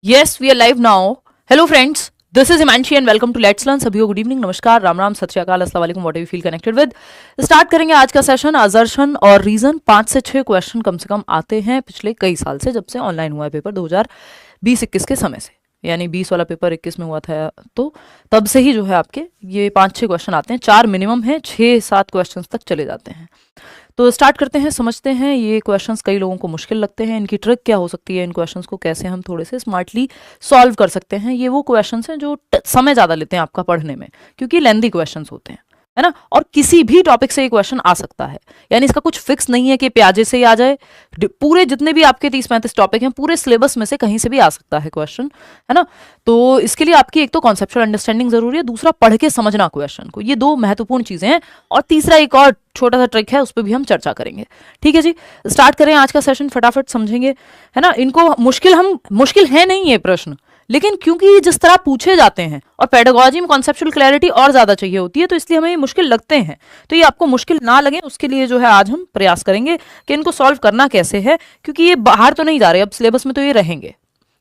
Yes, we are live now. Hello friends, this is Himanshi and welcome to Let's Learn. सभी को good evening, नमस्कार, राम राम, सत श्री अकाल, अस्सलाम वालेकुम, what ever you feel connected with. Start करेंगे आज का सेशन। असर्शन और रीजन 5 से 6 क्वेश्चन कम से कम आते हैं पिछले कई साल से, जब से ऑनलाइन हुआ है पेपर 2020-21 के समय से, यानी 20 वाला पेपर 21 में हुआ था, तो तब से ही जो है आपके ये 5-6 क्वेश्चन आते हैं। 4 मिनिमम है, 6-7 क्वेश्चन तक चले जाते हैं। तो स्टार्ट करते हैं, समझते हैं ये क्वेश्चंस कई लोगों को मुश्किल लगते हैं, इनकी ट्रिक क्या हो सकती है, इन क्वेश्चंस को कैसे हम थोड़े से स्मार्टली सॉल्व कर सकते हैं। ये वो क्वेश्चंस हैं जो समय ज़्यादा लेते हैं आपका पढ़ने में, क्योंकि लेंदी क्वेश्चंस होते हैं, है ना। और किसी भी टॉपिक से ये क्वेश्चन आ सकता है, यानी इसका कुछ फिक्स नहीं है कि प्याजे से ही आ जाए। पूरे जितने भी आपके 30-35 टॉपिक हैं, पूरे सिलेबस में से कहीं से भी आ सकता है क्वेश्चन, है ना। तो इसके लिए आपकी एक तो कॉन्सेप्चुअल अंडरस्टैंडिंग जरूरी है, दूसरा पढ़ के समझना क्वेश्चन को, ये 2 महत्वपूर्ण चीजें हैं। और तीसरा एक और छोटा सा ट्रिक है, उस पर भी हम चर्चा करेंगे। ठीक है जी, स्टार्ट करें आज का सेशन, फटाफट समझेंगे, है ना। इनको मुश्किल है नहीं ये प्रश्न, लेकिन क्योंकि जिस तरह पूछे जाते हैं और पेडागोजी में कॉन्सेप्चुअल क्लैरिटी और ज्यादा चाहिए होती है, तो इसलिए हमें ये मुश्किल लगते हैं। तो ये आपको मुश्किल ना लगे, उसके लिए जो है आज हम प्रयास करेंगे कि इनको सॉल्व करना कैसे है, क्योंकि ये बाहर तो नहीं जा रहे, अब सिलेबस में तो ये रहेंगे,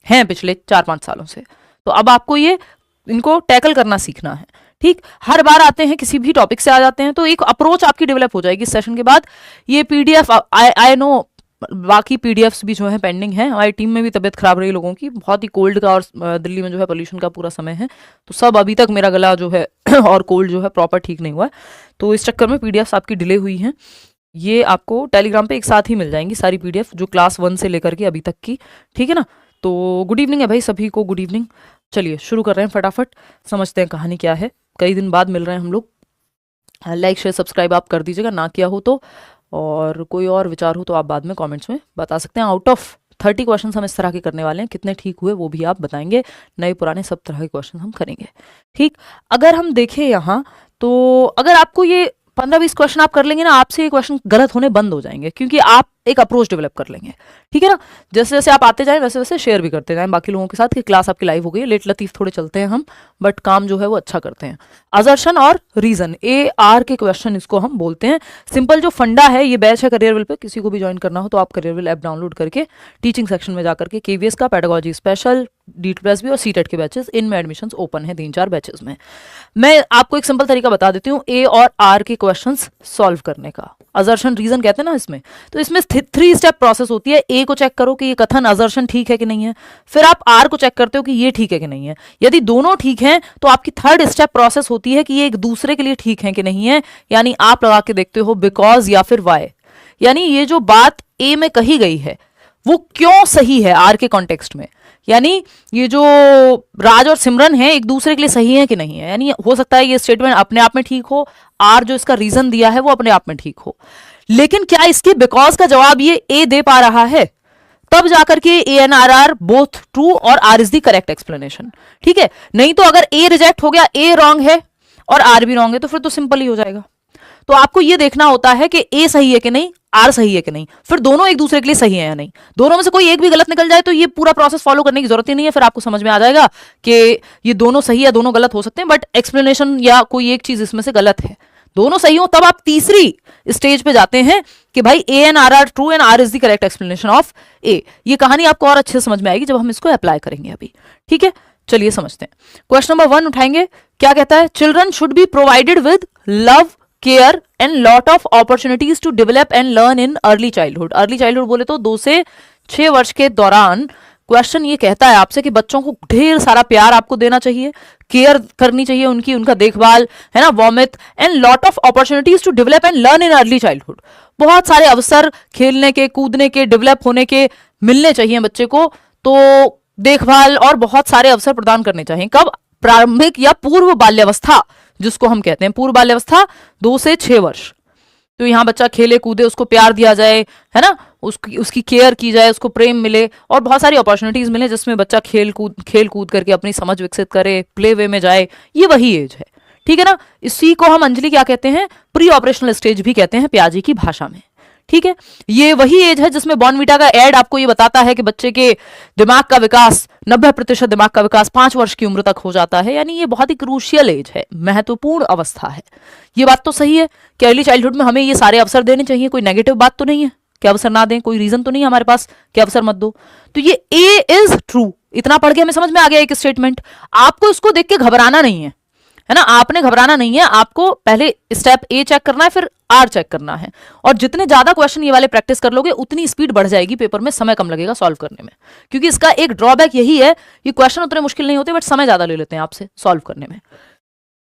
हैं पिछले 4-5 सालों से। तो अब आपको ये इनको टैकल करना सीखना है। ठीक, हर बार आते हैं किसी भी टॉपिक से आ जाते हैं, तो एक अप्रोच आपकी डेवलप हो जाएगी इस सेशन के बाद। ये पीडीएफ आई नो, बाकी पीडीएफ्स भी जो है पेंडिंग है। हमारी टीम में भी तबीयत खराब रही लोगों की, बहुत ही कोल्ड का, और दिल्ली में जो है पोल्यूशन का पूरा समय है, तो सब अभी तक मेरा गला जो है और कोल्ड जो है प्रॉपर ठीक नहीं हुआ है, तो इस चक्कर में पीडीएफ्स आपकी डिले हुई हैं। ये आपको टेलीग्राम पे एक साथ ही मिल जाएंगी सारी पीडीएफ, जो क्लास 1 से लेकर के अभी तक की। ठीक है ना। तो गुड इवनिंग है भाई सभी को, गुड इवनिंग। चलिए शुरू कर रहे हैं, फटाफट समझते हैं कहानी क्या है। कई दिन बाद मिल रहे हैं हम लोग। लाइक शेयर सब्सक्राइब आप कर दीजिएगा, ना किया हो तो, और कोई और विचार हो तो आप बाद में कमेंट्स में बता सकते हैं। आउट ऑफ 30 क्वेश्चन हम इस तरह के करने वाले हैं, कितने ठीक हुए वो भी आप बताएंगे। नए पुराने सब तरह के क्वेश्चन हम करेंगे। ठीक, अगर हम देखें यहाँ, तो अगर आपको ये 15-20 क्वेश्चन आप कर लेंगे ना, आपसे ये क्वेश्चन गलत होने बंद हो जाएंगे, क्योंकि आप एक अप्रोच डेवलप कर लेंगे। ठीक है ना। जैसे जैसे आप आते जाएं, वैसे वैसे शेयर भी करते जाएं बाकी लोगों के साथ कि क्लास आपकी लाइव हो गई है। लेट लतीफ थोड़े चलते हैं हम, बट काम जो है वो अच्छा करते हैं। असर्शन और रीजन, AR के क्वेश्चन इसको हम बोलते हैं। सिंपल जो फंडा है, ये बैच है करियरविल पे, किसी को भी ज्वाइन करना हो तो आप करियरविल ऐप डाउनलोड करके टीचिंग सेक्शन में जाकर के KVS का, पेडागोजी स्पेशल, DTPS भी और CTET के बैचेस, इनमें एडमिशंस ओपन है 3-4 बैचेस में। मैं आपको एक सिंपल तरीका बता देती हूँ A और R के क्वेश्चंस सॉल्व करने का। असर्शन रीजन कहते हैं ना इसमें, तो इसमें 3 स्टेप प्रोसेस होती है। A को चेक करो कि ये कथन असर्शन ठीक है कि नहीं है, फिर आप R को चेक करते हो कि ये ठीक है कि नहीं है। यदि दोनों ठीक हैं तो आपकी 3rd स्टेप प्रोसेस होती है कि ये एक दूसरे के लिए ठीक है कि नहीं है, यानी आप लगा के देखते हो बिकॉज या फिर वाई, यानी ये जो बात A में कही गई है वो क्यों सही है R के कॉन्टेक्स्ट में, यानी ये जो राज और सिमरन है एक दूसरे के लिए सही है कि नहीं है। यानी हो सकता है ये स्टेटमेंट अपने आप में ठीक हो, R जो इसका रीजन दिया है वो अपने आप में ठीक हो, लेकिन क्या इसके बिकॉज का जवाब ये A दे पा रहा है, तब जाकर के A and R both true और R is the correct explanation. ठीक है, नहीं तो अगर A रिजेक्ट हो गया, A रॉन्ग है और R भी रॉन्ग है, तो फिर तो सिंपल ही हो जाएगा। तो आपको ये देखना होता है कि A सही है कि नहीं, R सही है कि नहीं, फिर दोनों एक दूसरे के लिए सही है या नहीं। दोनों में से कोई एक भी गलत निकल जाए तो ये पूरा प्रोसेस फॉलो करने की जरूरत ही नहीं है, फिर आपको समझ में आ जाएगा कि ये दोनों सही या दोनों गलत हो सकते हैं, बट एक्सप्लेनेशन या कोई एक चीज इसमें से गलत है। दोनों सही हो तब आप तीसरी स्टेज पे जाते हैं कि भाई A and R are true and R is the correct explanation of A। ये कहानी आपको और अच्छे से समझ में आएगी जब हम इसको अप्लाई करेंगे अभी। ठीक है, चलिए समझते हैं। क्वेश्चन नंबर 1 उठाएंगे, क्या कहता है, children should be provided with love, care and lot of opportunities to develop and learn in early childhood. Early childhood बोले तो 2 से 6 वर्ष के दौरान क्वेश्चन ये कहता है आपसे कि बच्चों को ढेर सारा प्यार आपको देना चाहिए, केयर करनी चाहिए उनकी, उनका देखभाल, है ना, vomit and lot of opportunities to develop and learn in early childhood. बहुत सारे अवसर खेलने के, कूदने के, डेवलप होने के मिलने चाहिए बच्चे को, तो देखभाल और बहुत सारे अवसर प्रदान करने चाहिए। कब, प्रारंभिक या पूर्व बाल्यावस्था जिसको हम कहते हैं, पूर्व बाल्यावस्था 2 से 6 वर्ष। तो यहाँ बच्चा खेले कूदे, उसको प्यार दिया जाए, है ना, उसकी केयर की जाए, उसको प्रेम मिले और बहुत सारी अपॉर्चुनिटीज मिले जिसमें बच्चा खेल कूद करके अपनी समझ विकसित करे, प्ले वे में जाए, ये वही एज है। ठीक है ना। इसी को हम अंजलि क्या कहते हैं, प्री ऑपरेशनल स्टेज भी कहते हैं पियाजे की भाषा में। ठीक है, ये वही एज है जिसमें बॉर्नवीटा का एड आपको ये बताता है कि बच्चे के दिमाग का विकास, 90% दिमाग का विकास 5 वर्ष की उम्र तक हो जाता है। यानी ये बहुत ही क्रूशियल एज है, महत्वपूर्ण अवस्था है। ये बात तो सही है कि अर्ली चाइल्डहुड में हमें ये सारे अवसर देने चाहिए, कोई नेगेटिव बात तो नहीं है, कि अवसर ना दें, कोई रीजन तो नहीं है हमारे पास कि अवसर मत दो। तो ये ए इज ट्रू, इतना पढ़ के हमें समझ में आ गया एक स्टेटमेंट। आपको इसको देख के घबराना नहीं है ना, आपने घबराना नहीं है, आपको पहले स्टेप ए चेक करना है, फिर आर चेक करना है। और जितने ज्यादा क्वेश्चन ये वाले प्रैक्टिस कर लोगे उतनी स्पीड बढ़ जाएगी, पेपर में समय कम लगेगा सॉल्व करने में। क्योंकि इसका एक ड्रॉबैक यही है, ये क्वेश्चन उतने मुश्किल नहीं होते बट समय ज्यादा ले लेते हैं आपसे सॉल्व करने में।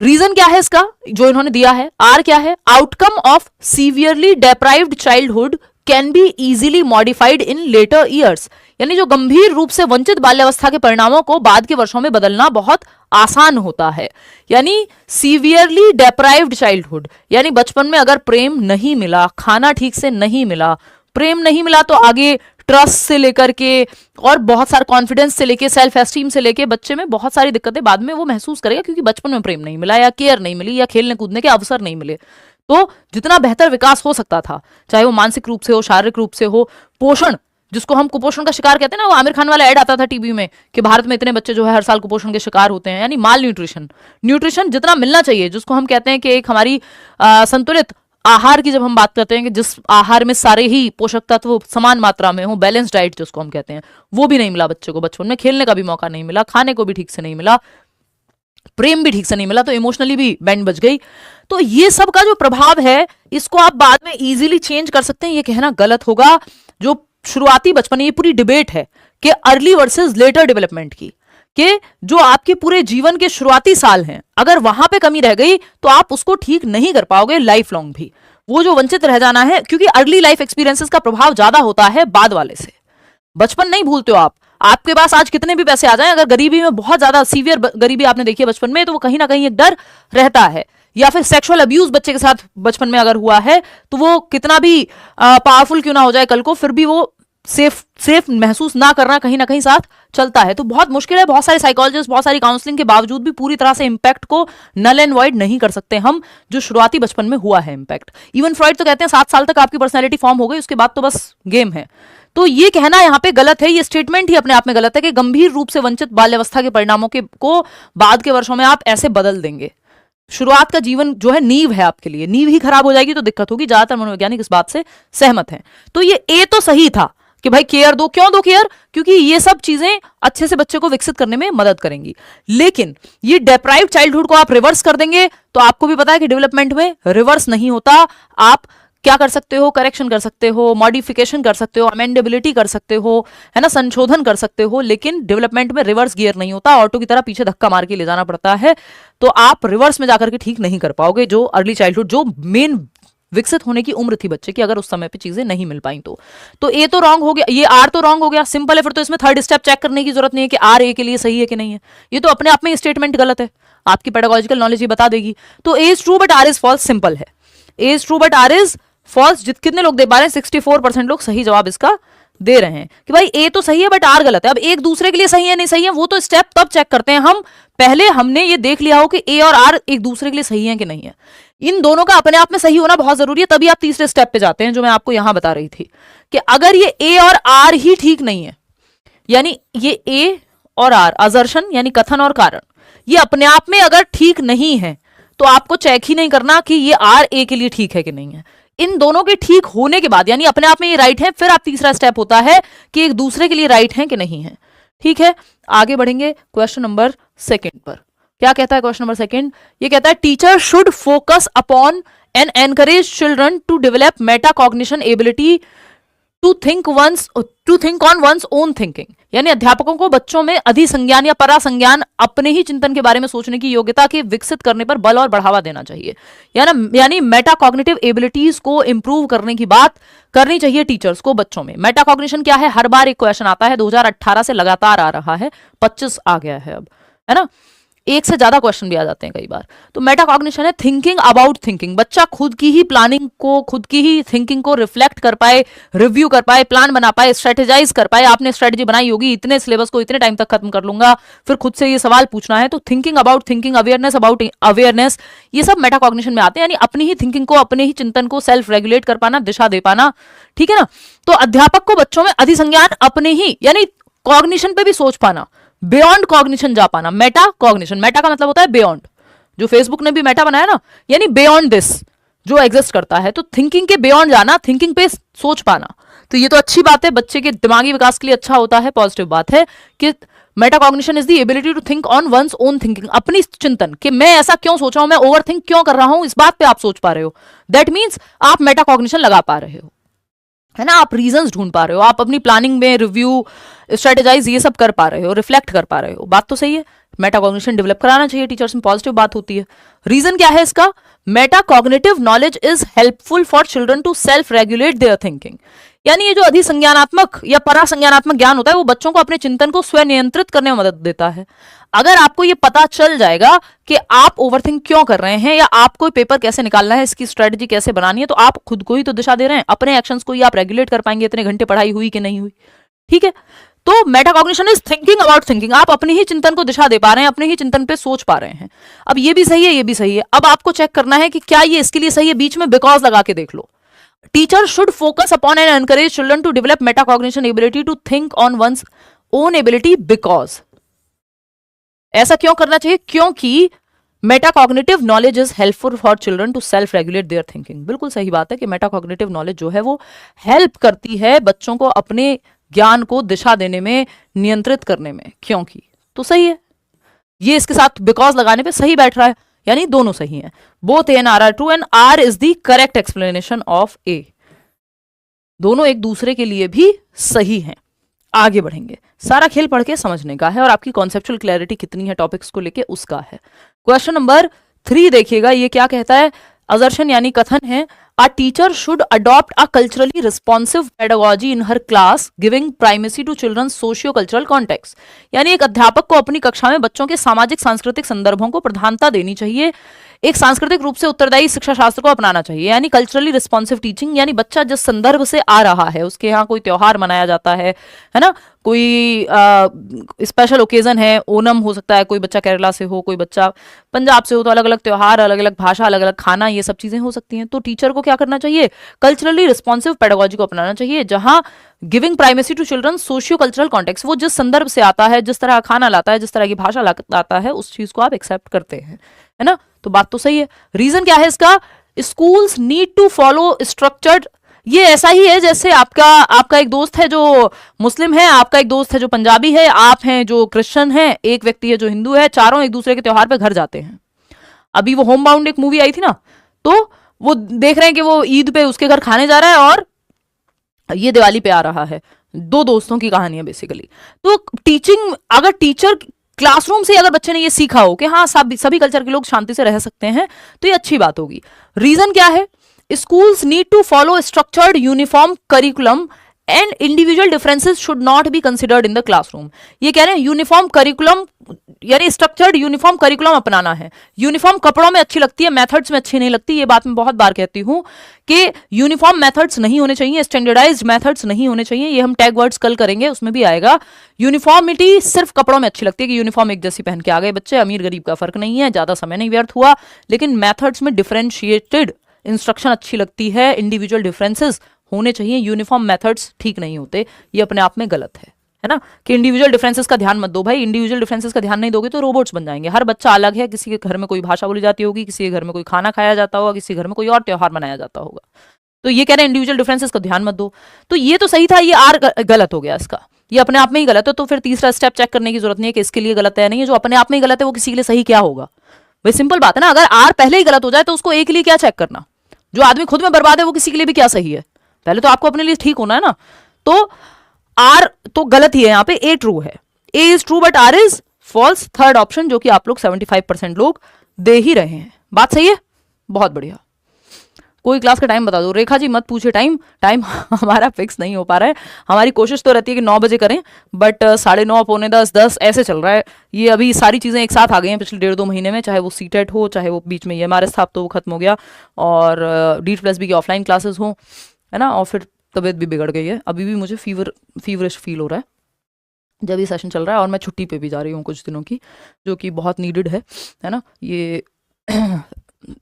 रीजन क्या है इसका जो इन्होंने दिया है, आर क्या है, outcome of severely deprived childhood can be easily modified in later years, यानी जो गंभीर रूप से वंचित बाल्यावस्था के परिणामों को बाद के वर्षों में बदलना बहुत आसान होता है। यानी सीवियरली डेप्राइव्ड चाइल्डहुड, यानी बचपन में अगर प्रेम नहीं मिला, खाना ठीक से नहीं मिला, प्रेम नहीं मिला तो आगे ट्रस्ट से लेकर के और बहुत सारे कॉन्फिडेंस से लेके सेल्फ एस्टीम से लेके बच्चे में बहुत सारी दिक्कतें बाद में वो महसूस करेगा, क्योंकि बचपन में प्रेम नहीं मिला या केयर नहीं मिली या खेलने कूदने के अवसर नहीं मिले। तो जितना बेहतर विकास हो सकता था, चाहे वो मानसिक रूप से हो, शारीरिक रूप से हो, पोषण जिसको हम कुपोषण का शिकार कहते हैं ना, वो आमिर खान वाला ऐड आता था टीवी में कि भारत में इतने बच्चे जो है हर साल कुपोषण के शिकार होते हैं, यानी माल न्यूट्रिशन, न्यूट्रिशन जितना मिलना चाहिए, जिसको हम कहते हैं कि एक हमारी संतुलित आहार की जब हम बात करते हैं कि जिस आहार में सारे ही पोषक तत्व समान मात्रा में हो, बैलेंस डाइट जिसको हम कहते हैं, वो भी नहीं मिला बच्चे को बचपन में, खेलने का भी मौका नहीं मिला, खाने को भी ठीक से नहीं मिला, प्रेम भी ठीक से नहीं मिला, तो इमोशनली भी बैंड बज गई। तो ये सब का जो प्रभाव है इसको आप बाद में इजीली चेंज कर सकते हैं, ये कहना गलत होगा। जो शुरुआती बचपन, ये पूरी डिबेट है कि अर्ली वर्सेस लेटर डेवलपमेंट की, कि जो आपके पूरे जीवन के शुरुआती साल हैं अगर वहां पे कमी रह गई तो आप उसको ठीक नहीं कर पाओगे लाइफ लॉन्ग भी, वो जो वंचित रह जाना है, क्योंकि अर्ली लाइफ एक्सपीरियंसेस का प्रभाव ज्यादा होता है बाद वाले से। बचपन नहीं भूलते हो आप, आपके पास आज कितने भी पैसे आ जाएं, अगर गरीबी में बहुत ज्यादा सीवियर गरीबी आपने देखी है बचपन में, तो वो कहीं ना कहीं एक डर रहता है। या फिर सेक्सुअल अब्यूज बच्चे के साथ बचपन में अगर हुआ है तो वो कितना भी पावरफुल क्यों ना हो जाए कल को, फिर भी वो सेफ महसूस ना करना कहीं ना कहीं साथ चलता है। तो बहुत मुश्किल है, बहुत सारे साइकोलॉजिस्ट, बहुत सारी काउंसलिंग के बावजूद भी पूरी तरह से इंपैक्ट को नल एंड वॉइड नहीं कर सकते हम, जो शुरुआती बचपन में हुआ है इंपैक्ट। इवन फ्रॉइड तो कहते हैं 7 साल तक आपकी पर्सनैलिटी फॉर्म हो गई, उसके बाद तो बस गेम है। तो ये कहना यहाँ पे गलत है, ये स्टेटमेंट ही अपने आप में गलत है कि गंभीर रूप से वंचित बाल्यावस्था के परिणामों को बाद के वर्षों में आप ऐसे बदल देंगे। शुरुआत का जीवन जो है नींव है आपके लिए, नींव ही खराब हो जाएगी तो दिक्कत होगी। ज्यादातर मनोवैज्ञानिक इस बात से सहमत हैं। तो ये ए तो सही था कि भाई केयर दो, क्यों दो केयर, क्योंकि ये सब चीजें अच्छे से बच्चे को विकसित करने में मदद करेंगी। लेकिन ये डेप्राइव चाइल्डहुड को आप रिवर्स कर देंगे तो आपको भी पता है कि डेवलपमेंट में रिवर्स नहीं होता। आप क्या कर सकते हो, करेक्शन कर सकते हो, मॉडिफिकेशन कर सकते हो, अमेंडेबिलिटी कर सकते हो, है ना, संशोधन कर सकते हो, लेकिन डेवलपमेंट में रिवर्स गियर नहीं होता, ऑटो की तरह पीछे धक्का मार के ले जाना पड़ता है। तो आप रिवर्स में जाकर के ठीक नहीं कर पाओगे जो अर्ली चाइल्डहुड, जो मेन विकसित होने की उम्र थी बच्चे की, अगर उस समय पे चीजें नहीं मिल पाई तो ए तो रॉन्ग हो गया, ये आर तो रॉन्ग हो गया, सिंपल है। फिर तो इसमें थर्ड स्टेप चेक करने की जरूरत नहीं है कि आर ए के लिए सही है कि नहीं है, ये तो अपने आप में स्टेटमेंट गलत है, आपकी पेडागोजिकल नॉलेज ये बता देगी। तो A is true but R is false, simple है, A is true but R is false. कितने लोग दे पा रहे हैं, 64% लोग सही जवाब इसका दे रहे हैं कि भाई ए तो सही है बट आर गलत है। अब एक दूसरे के लिए सही है नहीं सही है वो तो स्टेप तब चेक करते हैं हम, पहले हमने ये देख लिया हो कि ए और आर एक दूसरे के लिए सही है कि नहीं है। इन दोनों का अपने आप में सही होना बहुत जरूरी है, तभी आप तीसरे स्टेप पे जाते हैं जो मैं आपको यहां बता रही थी कि अगर ये ए और आर ही ठीक नहीं है, यानी ये ए और आर असर्शन यानी कथन और कारण, ये अपने आप में अगर ठीक नहीं है तो आपको चेक ही नहीं करना कि ये आर ए के लिए ठीक है कि नहीं है। इन दोनों के ठीक होने के बाद, यानी अपने आप में ये राइट है, फिर आप तीसरा स्टेप होता है कि एक दूसरे के लिए राइट है कि नहीं है। ठीक है, आगे बढ़ेंगे क्वेश्चन नंबर 2 पर। क्या कहता है क्वेश्चन नंबर 2? ये कहता है teacher should focus upon and encourage children to develop metacognition ability to think on one's own thinking, यानी अध्यापकों को बच्चों में अधिसंज्ञान या परासंज्ञान अपने ही चिंतन के बारे में सोचने की योग्यता के विकसित करने पर बल और बढ़ावा देना चाहिए। यानी मेटा कॉग्निटिव एबिलिटीज को इंप्रूव करने की बात करनी चाहिए टीचर्स को बच्चों में। मेटा कॉग्निशन क्या है, हर बार एक क्वेश्चन आता है, 2018 से लगातार आ रहा है, 25 आ गया है अब, है ना, एक से ज्यादा क्वेश्चन भी आ जाते हैं कई बार। तो मेटा कॉग्निशन है थिंकिंग अबाउट थिंकिंग, बच्चा खुद की ही प्लानिंग को, खुद की ही थिंकिंग को रिफ्लेक्ट कर पाए, रिव्यू कर पाए, प्लान बना पाए, स्ट्रेटेजाइज कर पाए। आपने स्ट्रेटेजी बनाई होगी, इतने सिलेबस को इतने टाइम तक खत्म कर लूंगा, फिर खुद से ये सवाल पूछना है। तो thinking about thinking, awareness about awareness, ये सब मेटा कॉग्निशन में आते हैं, यानी अपनी ही थिंकिंग को, अपने ही चिंतन को सेल्फ रेगुलेट कर पाना, दिशा दे पाना। ठीक है ना। तो अध्यापक को बच्चों में अधिसंज्ञान अपने ही, यानी कॉग्निशन पे भी सोच पाना, बियॉन्ड कॉग्निशन जा पाना, मेटा कॉग्निशन। मेटा का मतलब होता है बियॉन्ड, जो फेसबुक ने भी मेटा बनाया ना, यानी बियॉन्ड दिस, जो एग्जिस्ट करता है। तो थिंकिंग के बियॉन्ड जाना, थिंकिंग पे सोच पाना, तो ये तो अच्छी बात है, बच्चे के दिमागी विकास के लिए अच्छा होता है, पॉजिटिव बात है कि metacognition is the ability to think on one's own thinking, अपनी चिंतन कि मैं ऐसा क्यों सोच रहा हूं, मैं ओवर थिंक क्यों कर रहा हूं, इस बात पे आप सोच पा रहे हो। दैट मीन्स आप मेटाकॉग्निशन लगा पा रहे हो, है ना, आप रीजंस ढूंढ पा रहे हो, आप अपनी प्लानिंग में रिव्यू, स्ट्रेटेजाइज ये सब कर पा रहे हो, रिफ्लेक्ट कर पा रहे हो। बात तो सही है, मेटाकॉग्निशन डेवलप कराना चाहिए टीचर्स में, पॉजिटिव बात होती है। रीजन क्या है इसका? Metacognitive knowledge is helpful for children to self regulate their thinking, यानी ये जो अधिसंज्ञानात्मक या परासंज्ञानात्मक ज्ञान होता है वो बच्चों को अपने चिंतन को स्वयं नियंत्रित करने में मदद देता है। अगर आपको ये पता चल जाएगा कि आप ओवरथिंक क्यों कर रहे हैं या आपको पेपर कैसे निकालना है, इसकी स्ट्रेटजी कैसे बनानी है, तो आप खुद को ही तो दिशा दे रहे हैं, अपने एक्शंस को ही आप रेगुलेट कर पाएंगे, इतने घंटे पढ़ाई हुई कि नहीं हुई। ठीक है, तो metacognition is thinking about thinking, आप अपने ही चिंतन को दिशा दे पा रहे हैं, अपने ही चिंतन पे सोच पा रहे हैं। अब ये भी सही है, ये भी सही है, अब आपको चेक करना है कि क्या ये इसके लिए सही है, बीच में बिकॉज लगा के देख लो। Teacher should focus upon and encourage children to develop metacognition ability to think on one's own ability because, ऐसा क्यों करना चाहिए? क्योंकि metacognitive knowledge is helpful for children to self regulate their thinking. बिल्कुल सही बात है कि मेटाकॉग्निटिव नॉलेज जो है वो हेल्प करती है बच्चों को अपने ज्ञान को दिशा देने में, नियंत्रित करने में, क्योंकि, तो सही है, ये इसके साथ बिकॉज लगाने पे सही बैठ रहा है, यानी दोनों सही हैं, both A and R are true and R is the correct explanation of A, दोनों एक दूसरे के लिए भी सही हैं। आगे बढ़ेंगे, सारा खेल पढ़ के समझने का है और आपकी कॉन्सेप्चुअल क्लैरिटी कितनी है टॉपिक्स को लेके उसका है। क्वेश्चन नंबर 3 देखिएगा, ये क्या कहता है? असर्शन यानी कथन है, a teacher should adopt a culturally responsive pedagogy in her class giving primacy to children socio cultural context, यानी एक अध्यापक को अपनी कक्षा में बच्चों के सामाजिक सांस्कृतिक संदर्भों को प्रधानता देनी चाहिए, एक सांस्कृतिक रूप से उत्तरदायी शिक्षा शास्त्र को अपनाना चाहिए, यानी कल्चरली रिस्पॉन्सिव टीचिंग, यानी बच्चा जिस संदर्भ से आ रहा है, उसके यहाँ कोई त्योहार मनाया जाता है ना, कोई स्पेशल ओकेजन है, ओनम हो सकता है, कोई बच्चा केरला से हो, कोई बच्चा पंजाब से हो, तो अलग अलग त्योहार, अलग अलग भाषा, अलग अलग खाना, ये सब चीजें हो सकती हैं। तो टीचर को क्या करना चाहिए? कल्चरली रिस्पॉन्सिव पेडागोजी को अपनाना चाहिए, जहां giving primacy to children socio cultural context, वो जिस संदर्भ से आता है, जिस तरह खाना लाता है, जिस तरह की भाषा लाता है, उस चीज को आप एक्सेप्ट करते हैं, है ना, तो बात तो सही है। रीजन क्या है इसका? Schools need to follow structured, ये ऐसा ही है जैसे आपका एक दोस्त है जो मुस्लिम है, आपका एक दोस्त है जो पंजाबी है, आप हैं जो क्रिश्चियन है, एक व्यक्ति है जो हिंदू है, चारों एक दूसरे के त्योहार पे घर जाते हैं। अभी वो होम बाउंड एक मूवी आई थी ना, तो वो देख रहे हैं कि वो ईद पे उसके घर खाने जा रहा है और ये दिवाली पे आ रहा है, दो दोस्तों की कहानी है बेसिकली। तो टीचिंग, अगर टीचर क्लासरूम से अगर बच्चे ने ये सीखा हो कि हाँ सभी कल्चर के लोग शांति से रह सकते हैं, तो ये अच्छी बात होगी। रीजन क्या है? Schools need to follow structured uniform curriculum and individual differences should not be considered in the classroom. ये कह रहे हैं यूनिफॉर्म करिकुलम, यानी स्ट्रक्चर्ड यूनिफॉर्म करिकुलम अपनाना है। यूनिफॉर्म कपड़ों में अच्छी लगती है, मेथड्स में अच्छी नहीं लगती। ये बात मैं बहुत बार कहती हूं कि यूनिफॉर्म मेथड्स नहीं होने चाहिए, स्टैंडर्डाइज्ड मेथड्स नहीं होने चाहिए। ये हम टैग वर्ड्स कल करेंगे, उसमें भी आएगा। यूनिफॉर्मिटी सिर्फ कपड़ों में अच्छी लगती है कि यूनिफॉर्म एक जैसी पहन के आ गए बच्चे, अमीर गरीब का फर्क नहीं है, ज्यादा समय नहीं व्यर्थ हुआ। लेकिन मेथड्स में डिफरेंशिएटेड इंस्ट्रक्शन अच्छी लगती है, इंडिविजुअल डिफरेंसेस होने चाहिए। यूनिफॉर्म मेथड्स ठीक नहीं होते, ये अपने आप में गलत है ना, कि इंडिविजुअल डिफरेंसेस का ध्यान मत दो भाई। इंडिविजुअल डिफरेंसेस का ध्यान नहीं दोगे तो रोबोट्स बन जाएंगे। हर बच्चा अलग है, किसी के घर में कोई भाषा बोली जाती होगी, किसी के घर में कोई खाना खाया जाता होगा, किसी घर में कोई और त्योहार मनाया जाता होगा। तो ये कह रहे हैं इंडिविजुअल डिफरेंसेस का ध्यान मत दो। तो ये तो सही था, ये आर गलत हो गया इसका, ये अपने आप में ही गलत है। तो फिर तीसरा स्टेप चेक करने की जरूरत नहीं है कि इसके लिए गलत है नहीं है, जो अपने आप में ही गलत है वो किसी के लिए सही क्या होगा भाई? सिंपल बात है ना, अगर आर पहले ही गलत हो जाए तो उसको ए के लिए क्या चेक करना? जो आदमी खुद में बर्बाद है वो किसी के लिए भी क्या सही है? पहले तो आपको अपने लिए ठीक होना है ना। तो आर तो गलत ही है, यहाँ पे ए ट्रू है। A is true but R is false, third option, जो कि आप लोग 75% लोग दे ही रहे हैं। बात सही है, बहुत बढ़िया। कोई क्लास का टाइम बता दो। रेखा जी मत पूछे टाइम हमारा फिक्स नहीं हो पा रहा है। हमारी कोशिश तो रहती है कि 9 बजे करें, बट 9:30, पौने 10, 10 ऐसे चल रहा है। ये अभी सारी चीज़ें एक साथ आ गई हैं पिछले 1.5-2 महीने में, चाहे वो सीटेट हो, चाहे वो बीच में EMRS था, अब तो वो खत्म हो गया, और DEET+B की ऑफलाइन क्लासेस हो, है ना, और फिर तबीयत भी बिगड़ गई है। अभी भी मुझे फीवरिश फील हो रहा है जब ये सेशन चल रहा है, और मैं छुट्टी पे भी जा रही हूँ कुछ दिनों की, जो कि बहुत नीडेड है ना। ये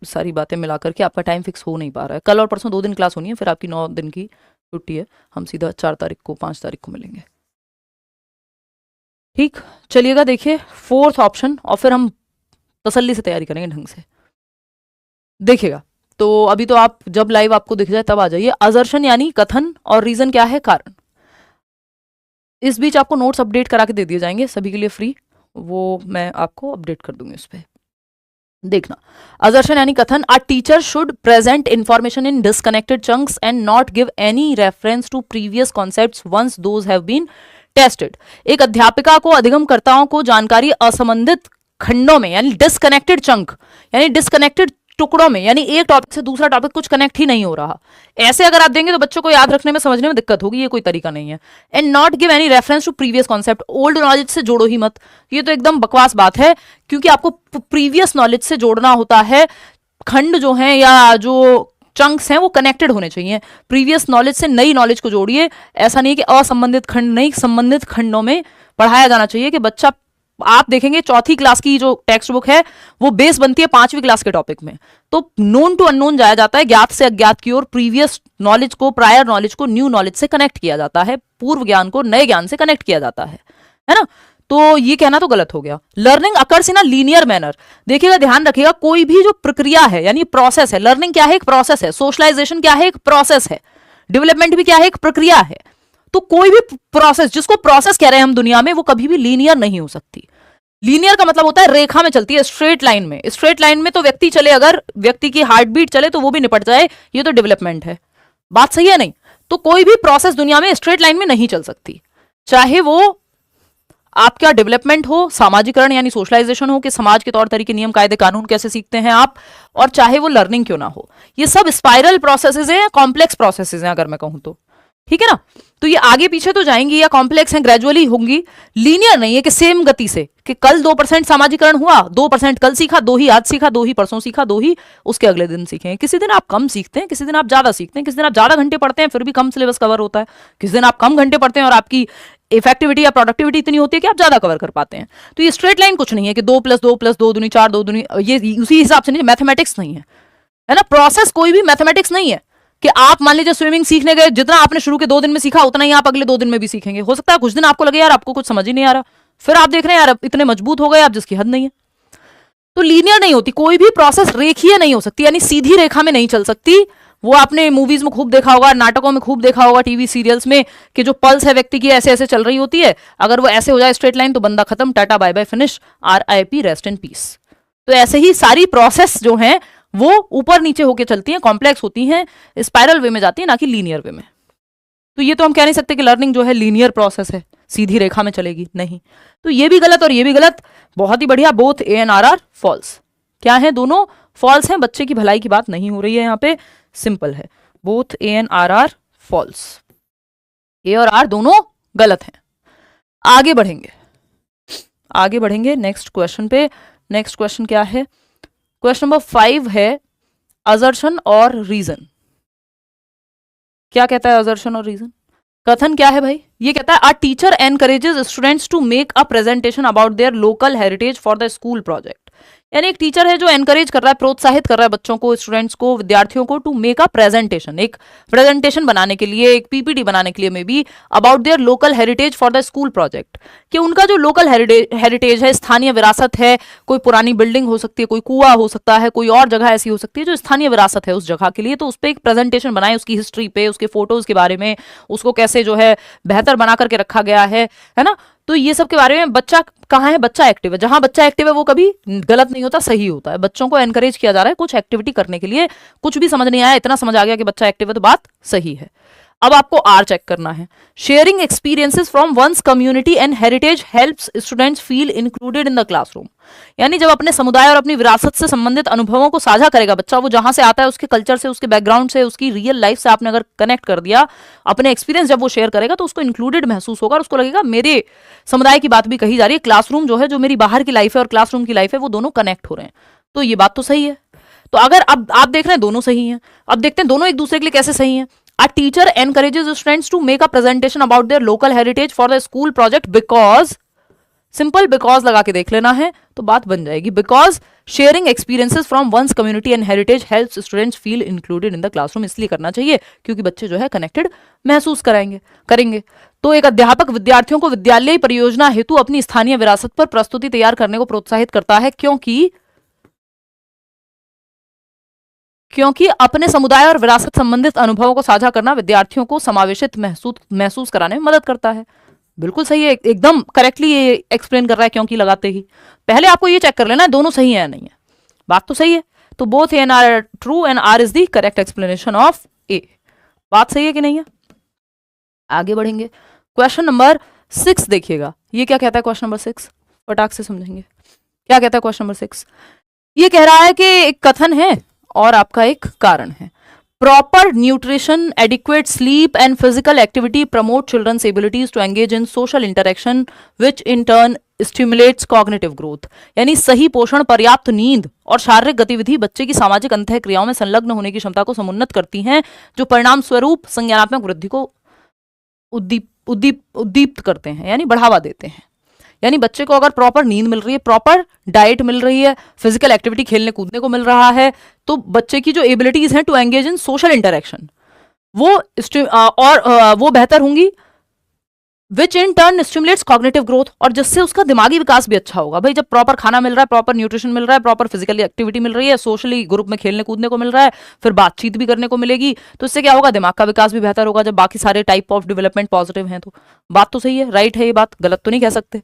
सारी बातें मिलाकर के आपका टाइम फिक्स हो नहीं पा रहा है। कल और परसों 2 दिन क्लास होनी है, फिर आपकी 9 दिन की छुट्टी है। हम सीधा 4 तारीख को 5 तारीख को मिलेंगे। ठीक, चलिएगा देखिए 4th ऑप्शन, और फिर हम तसल्ली से तैयारी करेंगे ढंग से। देखिएगा तो अभी तो आप जब लाइव आपको दिख जाए तब आ जाइए। असर्शन यानी कथन और रीजन क्या है, कारण। इस बीच आपको नोट्स अपडेट करा के दे दिए जाएंगे सभी के लिए फ्री, वो मैं आपको अपडेट कर दूंगी उस पर, देखना। असर्शन यानी कथन, a teacher should present information in disconnected chunks and not give any reference to previous concepts once those have been tested. एक अध्यापिका को अधिगमकर्ताओं को जानकारी असंबंधित खंडों में यानी डिस्कनेक्टेड चंक यानी डिस्कनेक्टेड टुकड़ों में, यानी एक टॉपिक से दूसरा टॉपिक कुछ कनेक्ट ही नहीं हो रहा, ऐसे अगर आप देंगे तो बच्चों को याद रखने में समझने में दिक्कत होगी, ये कोई तरीका नहीं है। And not give any reference to previous concept, old knowledge से जोड़ो ही मत, ये तो एकदम बकवास बात है, क्योंकि आपको प्रीवियस नॉलेज से जोड़ना होता है। खंड जो है या जो चंक्स हैं वो कनेक्टेड होने चाहिए, प्रीवियस नॉलेज से नई नॉलेज को जोड़िए। ऐसा नहीं कि असंबंधित खंड नहीं, संबंधित खंडों में पढ़ाया जाना चाहिए कि बच्चा, आप देखेंगे चौथी क्लास की जो टेक्स्ट बुक है वो बेस बनती है 5वीं क्लास के टॉपिक में, तो नोन टू अननोन जाया जाता है, ज्ञात से अज्ञात की ओर, प्रीवियस नॉलेज को, प्रायर नॉलेज को न्यू नॉलेज से कनेक्ट किया जाता है, पूर्व ज्ञान को नए ज्ञान से कनेक्ट किया जाता है ना। तो ये कहना तो गलत हो गया। Learning occurs in a linear manner, देखिएगा ध्यान रखिएगा, कोई भी जो प्रक्रिया है यानी प्रोसेस है, लर्निंग क्या है, एक प्रोसेस है, सोशलाइजेशन क्या है, एक प्रोसेस है, डेवलपमेंट भी क्या है, एक प्रक्रिया है। तो कोई भी प्रोसेस, जिसको प्रोसेस कह रहे हैं हम दुनिया में, वो कभी भी लीनियर नहीं हो सकती। लीनियर का मतलब होता है रेखा में चलती है, स्ट्रेट लाइन में। स्ट्रेट लाइन में तो व्यक्ति चले, अगर व्यक्ति की हार्ट बीट चले तो वो भी निपट जाए, ये तो डेवलपमेंट है। बात सही है नहीं? तो कोई भी प्रोसेस दुनिया में स्ट्रेट लाइन में नहीं चल सकती, चाहे वो आपका डेवलपमेंट हो, सामाजिकरण यानी सोशलाइजेशन हो कि समाज के तौर तरीके, नियम, कायदे, कानून कैसे सीखते हैं आप, और चाहे वो लर्निंग क्यों ना हो। ये सब स्पाइरल प्रोसेसेस हैं, कॉम्प्लेक्स प्रोसेसेस हैं अगर मैं कहूं तो, ठीक है ना। तो ये आगे पीछे तो जाएंगी या कॉम्प्लेक्स हैं, ग्रेजुअली होंगी, लीनियर नहीं है कि सेम गति से, कि कल 2% सामाजिकरण हुआ, 2% कल सीखा, 2 ही आज सीखा, 2 ही परसों सीखा, 2 ही उसके अगले दिन सीखे। किसी दिन आप कम सीखते हैं, किसी दिन आप ज्यादा सीखते हैं, किसी दिन आप ज्यादा घंटे पढ़ते हैं फिर भी कम सिलेबस कवर होता है, किसी दिन आप कम घंटे पढ़ते हैं और आपकी इफेक्टिविटी या प्रोडक्टिविटी इतनी होती है कि आप ज्यादा कवर कर पाते हैं। तो ये स्ट्रेट लाइन कुछ नहीं है कि 2 + 2 + 2 दूनी 4, 2 दूनी, ये उसी हिसाब से नहीं, मैथमेटिक्स नहीं है ना। प्रोसेस कोई भी मैथमेटिक्स नहीं है कि आप मान लीजिए स्विमिंग सीखने गए, जितना आपने शुरू के 2 दिन में सीखा उतना ही आप अगले 2 दिन में भी सीखेंगे। हो सकता है कुछ दिन आपको लगे यार आपको कुछ समझ ही नहीं आ रहा, फिर आप देख रहे हैं यार इतने मजबूत हो गए आप जिसकी हद नहीं है। तो लीनियर नहीं होती कोई भी प्रोसेस, रेखीय नहीं हो सकती, यानी सीधी रेखा में नहीं चल सकती। वो आपने मूवीज में खूब देखा होगा, नाटकों में खूब देखा होगा, टीवी सीरियल्स में, कि जो पल्स है व्यक्ति की ऐसे ऐसे चल रही होती है, अगर वो ऐसे हो जाए स्ट्रेट लाइन तो बंदा खत्म, tata bye bye finish, RIP rest in peace. तो ऐसे ही सारी प्रोसेस जो है वो ऊपर नीचे होके चलती हैं, कॉम्प्लेक्स होती हैं, स्पाइरल वे में जाती है, ना कि लीनियर वे में। तो ये तो हम कह नहीं सकते कि लर्निंग जो है लीनियर प्रोसेस है, सीधी रेखा में चलेगी, नहीं। तो ये भी गलत और ये भी गलत। बहुत ही बढ़िया, both A and R are false. क्या है, दोनों फॉल्स हैं, बच्चे की भलाई की बात नहीं हो रही है यहाँ पे, सिंपल है, both A and R are false, A और R दोनों गलत हैं। आगे बढ़ेंगे, आगे बढ़ेंगे नेक्स्ट क्वेश्चन पे। नेक्स्ट क्वेश्चन क्या है, क्वेश्चन नंबर 5 है असर्शन और रीजन। क्या कहता है असर्शन और रीजन? कथन क्या है भाई? ये कहता है, a teacher encourages students to make a presentation about their local heritage for the school project. यानी एक टीचर है जो एनकरेज कर रहा है, प्रोत्साहित कर रहा है बच्चों को, स्टूडेंट्स को, विद्यार्थियों को, टू मेक अ प्रेजेंटेशन, एक प्रेजेंटेशन बनाने के लिए, एक PPT बनाने के लिए, may be about their local heritage for the school project, कि उनका जो लोकल हेरिटेज है, स्थानीय विरासत है, कोई पुरानी बिल्डिंग हो सकती है, कोई कुआं हो सकता है, कोई और जगह ऐसी हो सकती है जो स्थानीय विरासत है उस जगह के लिए, तो उस पर एक प्रेजेंटेशन बनाए, उसकी हिस्ट्री पे, उसके फोटोज के बारे में, उसको कैसे जो है बेहतर बना करके रखा गया है ना। तो ये सब के बारे में, बच्चा कहाँ है, बच्चा एक्टिव है, जहां बच्चा एक्टिव है वो कभी गलत नहीं होता, सही होता है। बच्चों को एनकरेज किया जा रहा है कुछ एक्टिविटी करने के लिए, कुछ भी समझ नहीं आया, इतना समझ आ गया कि बच्चा एक्टिव है तो बात सही है। अब आपको R चेक करना है, sharing experiences from one's community and heritage helps students feel included in the classroom. यानी जब अपने समुदाय और अपनी विरासत से संबंधित अनुभवों को साझा करेगा बच्चा, वो जहां से आता है, उसके कल्चर से, उसके बैकग्राउंड से, उसकी रियल लाइफ से आपने अगर कनेक्ट कर दिया, अपने एक्सपीरियंस जब वो शेयर करेगा तो उसको इंक्लूडेड महसूस होगा और उसको लगेगा मेरे समुदाय की बात भी कही जा रही है, क्लासरूम जो है, जो मेरी बाहर की लाइफ है और क्लासरूम की लाइफ है, वो दोनों कनेक्ट हो रहे हैं। तो ये बात तो सही है। तो अगर अब आप देख रहे हैं दोनों सही हैं, अब देखते हैं दोनों एक दूसरे के लिए कैसे सही हैं। A teacher encourages students to make a presentation about their local heritage for the school project because, simple because लगा के देख लेना है तो बात बन जाएगी, because sharing experiences from one's community and heritage helps students feel included in the classroom. इसलिए करना चाहिए क्योंकि बच्चे जो है कनेक्टेड महसूस करेंगे। तो एक अध्यापक विद्यार्थियों को विद्यालय परियोजना हेतु अपनी स्थानीय विरासत पर प्रस्तुति तैयार करने को प्रोत्साहित करता है, क्योंकि क्योंकि अपने समुदाय और विरासत संबंधित अनुभवों को साझा करना विद्यार्थियों को समावेशित महसूस कराने में मदद करता है। बिल्कुल सही है, एकदम करेक्टली ये एक्सप्लेन कर रहा है क्योंकि लगाते ही। पहले आपको ये चेक कर लेना है दोनों सही है या नहीं है। बात तो सही है, तो both A and R true and R is the correct explanation of A. बात सही है कि नहीं है? आगे बढ़ेंगे। क्वेश्चन नंबर 6 देखिएगा, ये क्या कहता है क्वेश्चन नंबर 6, फटाक से समझेंगे क्या कहता है क्वेश्चन नंबर 6। ये कह रहा है कि एक कथन है और आपका एक कारण है। Proper nutrition, adequate sleep and physical activity promote children's abilities to engage in social interaction which in turn stimulates cognitive growth. यानी सही पोषण, पर्याप्त नींद और शारीरिक गतिविधि बच्चे की सामाजिक अंतः क्रियाओं में संलग्न होने की क्षमता को समुन्नत करती हैं, जो परिणाम स्वरूप संज्ञानात्मक वृद्धि को उद्दीप्त करते हैं, यानी बढ़ावा देते हैं। यानी बच्चे को अगर प्रॉपर नींद मिल रही है, प्रॉपर डाइट मिल रही है, फिजिकल एक्टिविटी खेलने कूदने को मिल रहा है, तो बच्चे की जो एबिलिटीज हैं to engage in social interaction वो बेहतर होंगी, which in turn stimulates cognitive growth, और जिससे उसका दिमागी विकास भी अच्छा होगा। भाई जब प्रॉपर खाना मिल रहा है, प्रॉपर न्यूट्रिशन मिल रहा है, प्रॉपर फिजिकल एक्टिविटी मिल रही है, सोशली ग्रुप में खेलने कूदने को मिल रहा है, फिर बातचीत भी करने को मिलेगी, तो इससे क्या होगा, दिमाग का विकास भी बेहतर होगा। जब बाकी सारे टाइप ऑफ डेवलपमेंट पॉजिटिव हैं तो बात तो सही है, राइट है, ये बात गलत तो नहीं कह सकते।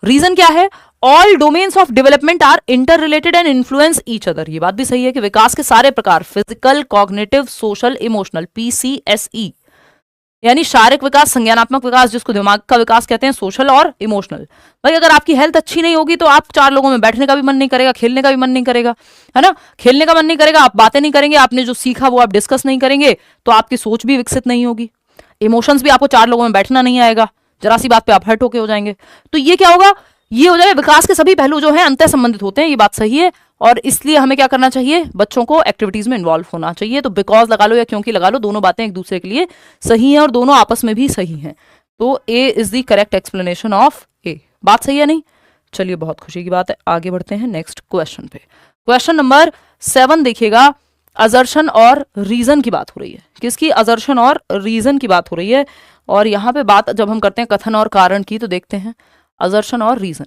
रीजन क्या है, all domains of development are inter related and influence each other. ये बात भी सही है कि विकास के सारे प्रकार, physical, cognitive, social, emotional, PCSE, यानी शारीरिक विकास, संज्ञानात्मक विकास, जिसको दिमाग का विकास कहते हैं, सोशल और इमोशनल। भाई अगर आपकी हेल्थ अच्छी नहीं होगी तो आप 4 लोगों में बैठने का भी मन नहीं करेगा, खेलने का भी मन नहीं करेगा, है ना, खेलने का मन नहीं करेगा, आप बातें नहीं करेंगे, आपने जो सीखा वो आप डिस्कस नहीं करेंगे, तो आपकी सोच भी विकसित नहीं होगी, इमोशंस भी, आपको 4 लोगों में बैठना नहीं आएगा, जरा सी बात पे आप हर्ट होके हो जाएंगे। तो ये क्या होगा, ये हो जाएगा, विकास के सभी पहलू जो हैं अंतः संबंधित होते हैं, ये बात सही है। और इसलिए हमें क्या करना चाहिए, बच्चों को एक्टिविटीज में इन्वॉल्व होना चाहिए। तो बिकॉज लगा लो या क्योंकि लगा लो, दोनों बातें एक दूसरे के लिए सही हैं और दोनों आपस में भी सही हैं। तो A is the correct explanation of A. बात सही है नहीं? चलिए, बहुत खुशी की बात है, आगे बढ़ते हैं नेक्स्ट क्वेश्चन पे। क्वेश्चन नंबर 7 देखिएगा, अजर्शन और रीजन की बात हो रही है। किसकी? अजर्शन और रीजन की बात हो रही है। और यहाँ पे बात जब हम करते हैं कथन और कारण की, तो देखते हैं assertion और reason.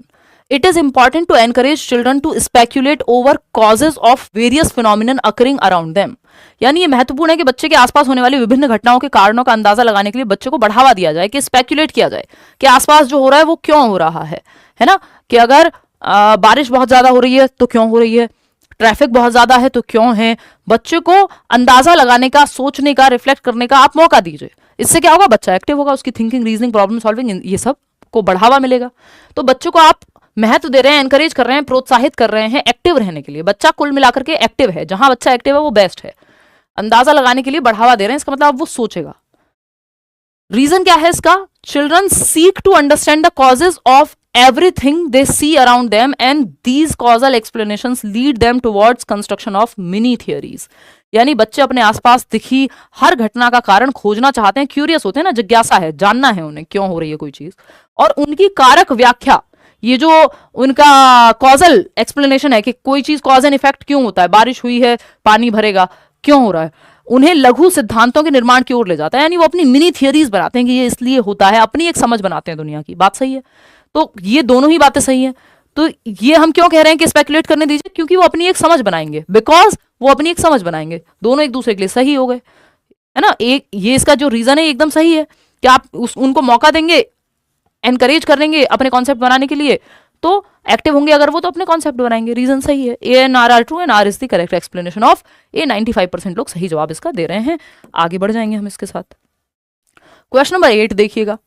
It is important to encourage children to speculate over causes of various phenomenon occurring around them. यानी ये महत्वपूर्ण है कि बच्चे के आसपास होने वाली विभिन्न घटनाओं के कारणों का अंदाजा लगाने के लिए बच्चे को बढ़ावा दिया जाए, कि स्पेक्यूलेट किया जाए कि आसपास जो हो रहा है वो क्यों हो रहा है ना, कि अगर बारिश बहुत ज्यादा हो रही है तो क्यों हो रही है, ट्रैफिक बहुत ज्यादा है तो क्यों है। बच्चे को अंदाजा लगाने का, सोचने का, रिफ्लेक्ट करने का आप मौका दीजिए। इससे क्या होगा, बच्चा एक्टिव होगा, उसकी थिंकिंग, रीजनिंग, प्रॉब्लम सॉल्विंग, ये सब को बढ़ावा मिलेगा। तो बच्चों को आप महत्व दे रहे हैं, एनकरेज कर रहे हैं, प्रोत्साहित कर रहे हैं एक्टिव रहने के लिए। बच्चा कुल मिलाकर के एक्टिव है, जहां बच्चा एक्टिव है वो बेस्ट है। अंदाजा लगाने के लिए बढ़ावा दे रहे हैं, इसका मतलब वो सोचेगा। रीजन क्या है इसका, children seek to understand the causes of everything they see around them and these causal explanations lead them towards construction of mini theories. यानी बच्चे अपने आसपास दिखी हर घटना का कारण खोजना चाहते हैं, क्यूरियस होते हैं ना, जिज्ञासा है, जानना है उन्हें क्यों हो रही है कोई चीज, और उनकी कारक व्याख्या, ये जो उनका कॉजल एक्सप्लेनेशन है कि कोई चीज कॉज एंड इफेक्ट क्यों होता है, बारिश हुई है पानी भरेगा, क्यों हो रहा है, उन्हें लघु सिद्धांतों के निर्माण की ओर ले जाता है। यानी वो अपनी मिनी थियरीज बनाते हैं कि ये इसलिए होता है, अपनी एक समझ बनाते हैं दुनिया की। बात सही है? तो ये दोनों ही बातें सही हैं। तो ये हम क्यों कह रहे हैं कि स्पेकुलेट करने दीजिए, क्योंकि वो अपनी एक समझ बनाएंगे, बिकॉज वो अपनी एक समझ बनाएंगे, दोनों एक दूसरे के लिए सही हो गए, है ना। एक ये इसका जो रीजन है एकदम सही है कि आप उनको मौका देंगे, एनकरेज करेंगे अपने कॉन्सेप्ट बनाने के लिए, तो एक्टिव होंगे अगर वो, तो अपने कॉन्सेप्ट बनाएंगे। रीजन सही है, A and R are true and R is the correct explanation of A. 95% लोग सही जवाब इसका दे रहे हैं। आगे बढ़ जाएंगे हम इसके साथ। क्वेश्चन नंबर 8 देखिएगा,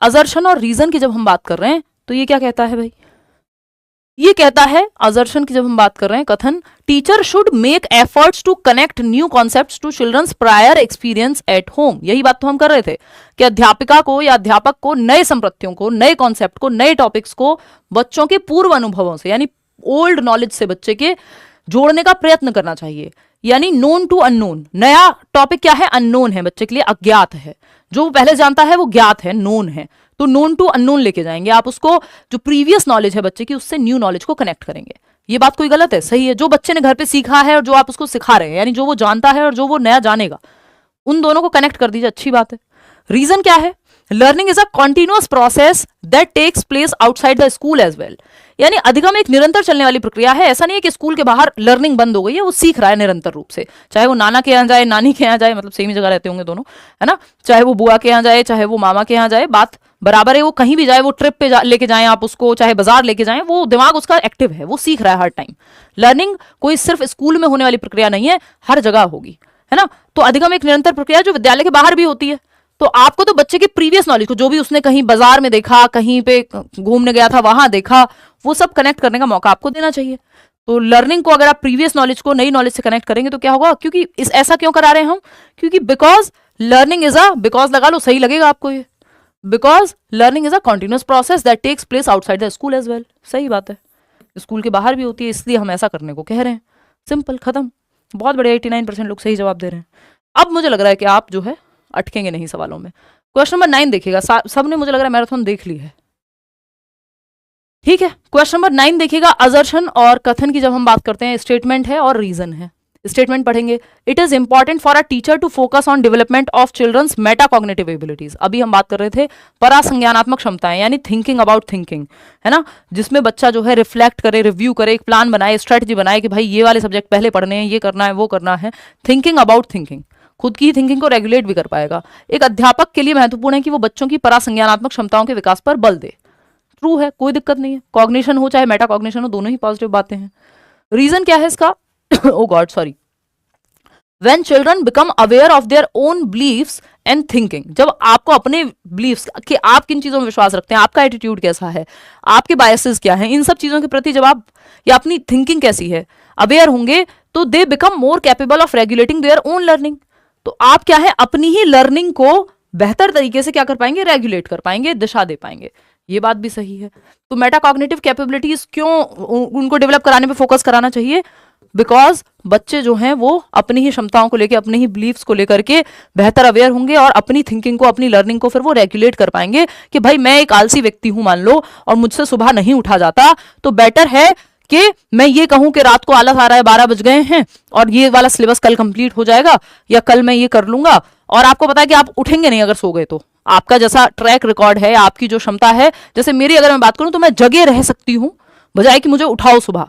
असर्शन और रीजन की जब हम बात कर रहे हैं तो ये क्या कहता है भाई, ये कहता है असर्शन की जब हम बात कर रहे हैं, कथन, teacher should make efforts to connect new concepts to children's prior experience at home. यही बात तो हम कर रहे थे कि अध्यापिका को या अध्यापक को नए संप्रत्यों को, नए कॉन्सेप्ट को, नए टॉपिक्स को बच्चों के पूर्व अनुभवों से, यानी ओल्ड नॉलेज से बच्चे के जोड़ने का प्रयत्न करना चाहिए। यानी नोन टू अननोन, नया टॉपिक क्या है, अननोन है, बच्चे के लिए अज्ञात है, जो पहले जानता है वो ज्ञात है, नोन है, तो नोन टू अननोन लेके जाएंगे आप उसको। जो प्रीवियस नॉलेज है बच्चे की, उससे न्यू नॉलेज को कनेक्ट करेंगे। ये बात कोई गलत है? सही है। जो बच्चे ने घर पे सीखा है और जो आप उसको सिखा रहे हैं, यानी जो वो जानता है और जो वो नया जानेगा, उन दोनों को कनेक्ट कर दीजिए, अच्छी बात है। रीजन क्या है, learning is a continuous process that takes place outside the school as well. यानी अधिगम एक निरंतर चलने वाली प्रक्रिया है। ऐसा नहीं है कि स्कूल के बाहर लर्निंग बंद हो गई है, वो सीख रहा है निरंतर रूप से, चाहे वो नाना के यहाँ जाए, नानी के यहाँ जाए, मतलब सेम ही जगह रहते होंगे दोनों, है ना, चाहे वो बुआ के यहाँ जाए, चाहे वो मामा के यहाँ जाए, बात बराबर है। वो कहीं भी जाए, वो ट्रिप पे लेके जाएं आप उसको, चाहे बाजार लेके जाएं, वो दिमाग उसका एक्टिव है, वो सीख रहा है हर टाइम। लर्निंग कोई सिर्फ स्कूल में होने वाली प्रक्रिया नहीं है, हर जगह होगी, है ना। तो अधिगम एक निरंतर प्रक्रिया जो विद्यालय के बाहर भी होती है। तो आपको तो बच्चे के प्रीवियस नॉलेज को, जो भी उसने कहीं बाजार में देखा, कहीं पे घूमने गया था वहां देखा, वो सब कनेक्ट करने का मौका आपको देना चाहिए। तो लर्निंग को अगर आप प्रीवियस नॉलेज को नई नॉलेज से कनेक्ट करेंगे तो क्या होगा, क्योंकि ऐसा क्यों करा रहे हैं हम, क्योंकि because learning is a, because लगा लो, सही लगेगा आपको ये, because learning is a continuous process that takes place outside the school as well. सही बात है, स्कूल के बाहर भी होती है, इसलिए हम ऐसा करने को कह रहे हैं। सिंपल, खत्म। बहुत बड़े 89% लोग सही जवाब दे रहे हैं। अब मुझे लग रहा है कि आप जो है अटकेंगे नहीं सवालों में। क्वेश्चन नंबर 9 देखिएगा, सबने मुझे लग रहा है मैराथन देख ली है, ठीक है। क्वेश्चन नंबर 9 देखिएगा, असर्शन और कथन की जब हम बात करते हैं, स्टेटमेंट है और रीजन है। स्टेटमेंट पढ़ेंगे, it is important for a teacher to focus on development of children's metacognitive abilities. अभी हम बात कर रहे थे परासंज्ञानात्मक क्षमताएं, यानी थिंकिंग अबाउट थिंकिंग, है ना, जिसमें बच्चा जो है रिफ्लेक्ट करे, रिव्यू करे, एक प्लान बनाए, स्ट्रेटजी बनाए कि भाई ये वाले सब्जेक्ट पहले पढ़ने हैं, ये करना है, वो करना है। थिंकिंग अबाउट थिंकिंग, खुद की थिंकिंग को रेगुलेट भी कर पाएगा। एक अध्यापक के लिए महत्वपूर्ण है कि वो बच्चों की परासंज्ञानात्मक क्षमताओं के विकास पर बल दे। ट्रू है, कोई दिक्कत नहीं है। कॉग्निशन हो चाहे मेटा कॉग्निशन हो, दोनों ही पॉजिटिव बातें हैं। रीजन क्या है इसका, oh god sorry, When children become aware of their own beliefs and thinking, जब आपको अपने beliefs कि आप किन चीजों में विश्वास रखते हैं, आपका एटीट्यूड कैसा है, आपके बायसेस क्या हैं, इन सब चीजों के प्रति जब आप, या अपनी थिंकिंग कैसी है, अवेयर होंगे, तो they become more capable of regulating their own learning. तो आप क्या है, अपनी ही लर्निंग को बेहतर तरीके से क्या कर पाएंगे, रेगुलेट कर पाएंगे, दिशा दे पाएंगे। ये बात भी सही है। तो मेटाकॉग्निटिव कैपेबिलिटीज क्यों उनको डेवलप कराने पे फोकस कराना चाहिए, बिकॉज बच्चे जो हैं वो अपनी ही क्षमताओं को लेकर, अपनी ही बिलीफ्स को लेकर के बेहतर अवेयर होंगे और अपनी थिंकिंग को, अपनी लर्निंग को फिर वो रेगुलेट कर पाएंगे कि भाई मैं एक आलसी व्यक्ति हूं मान लो, और मुझसे सुबह नहीं उठा जाता, तो बेटर है कि मैं ये कहूं कि रात को आलस आ रहा है, 12 बज गए हैं और ये वाला सिलेबस कल कंप्लीट हो जाएगा, या कल मैं ये कर लूंगा। और आपको पता है कि आप उठेंगे नहीं अगर सो गए तो, आपका जैसा ट्रैक रिकॉर्ड है, आपकी जो क्षमता है, जैसे मेरी अगर मैं बात करूं तो मैं जगे रह सकती हूं बजाय कि मुझे उठाओ सुबह,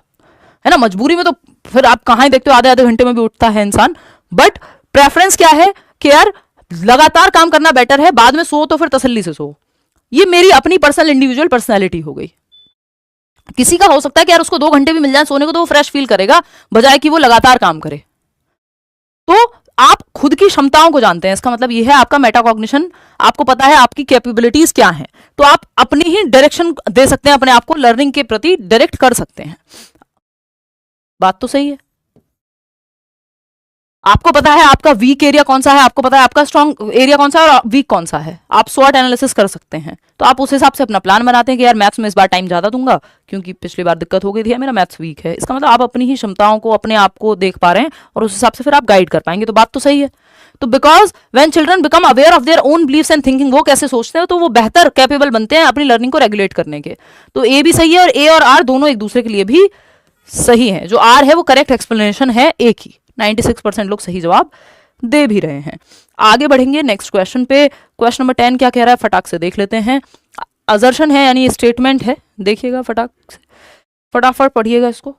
है ना। मजबूरी में तो फिर आप कहां ही देखते हो, आधे आधे घंटे में भी उठता है इंसान, बट प्रेफरेंस क्या है कि यार लगातार काम करना बेटर है, बाद में सो तो फिर तसल्ली से सो। ये मेरी अपनी पर्सनल इंडिविजुअल पर्सनैलिटी हो गई। किसी का हो सकता है कि यार उसको 2 घंटे भी मिल जाए सोने को तो वो फ्रेश फील करेगा, बजाय कि वो लगातार काम करे। तो आप खुद की क्षमताओं को जानते हैं, इसका मतलब ये है आपका मेटाकॉग्निशन, आपको पता है आपकी कैपेबिलिटीज क्या हैं, तो आप अपनी ही डायरेक्शन दे सकते हैं, अपने आप को लर्निंग के प्रति डायरेक्ट कर सकते हैं। बात तो सही है। आपको पता है आपका वीक एरिया कौन सा है, आपको पता है आपका स्ट्रॉन्ग एरिया कौन सा है और वीक कौन सा है, आप स्वॉट एनालिसिस कर सकते हैं। तो आप उस हिसाब से अपना प्लान बनाते हैं कि यार मैथ्स में इस बार टाइम ज्यादा दूंगा क्योंकि पिछली बार दिक्कत हो गई थी, मेरा मैथ्स वीक है। इसका मतलब आप अपनी ही क्षमताओं को, अपने आप को देख पा रहे हैं और उस हिसाब से फिर आप गाइड कर पाएंगे। तो बात तो सही है। तो because when children become aware of their own beliefs and thinking, वो कैसे सोचते हैं, तो वो बेहतर कैपेबल बनते हैं अपनी लर्निंग को रेगुलेट करने के। तो ए भी सही है और ए और आर दोनों एक दूसरे के लिए भी सही है। जो आर है वो करेक्ट एक्सप्लेनेशन है ए की। 96% लोग सही जवाब दे भी रहे हैं। आगे बढ़ेंगे नेक्स्ट क्वेश्चन पे। क्वेश्चन नंबर 10 क्या कह रहा है, फटाक से देख लेते हैं। असर्शन है यानी स्टेटमेंट है, देखिएगा फटाक से, फटाफट पढ़िएगा इसको।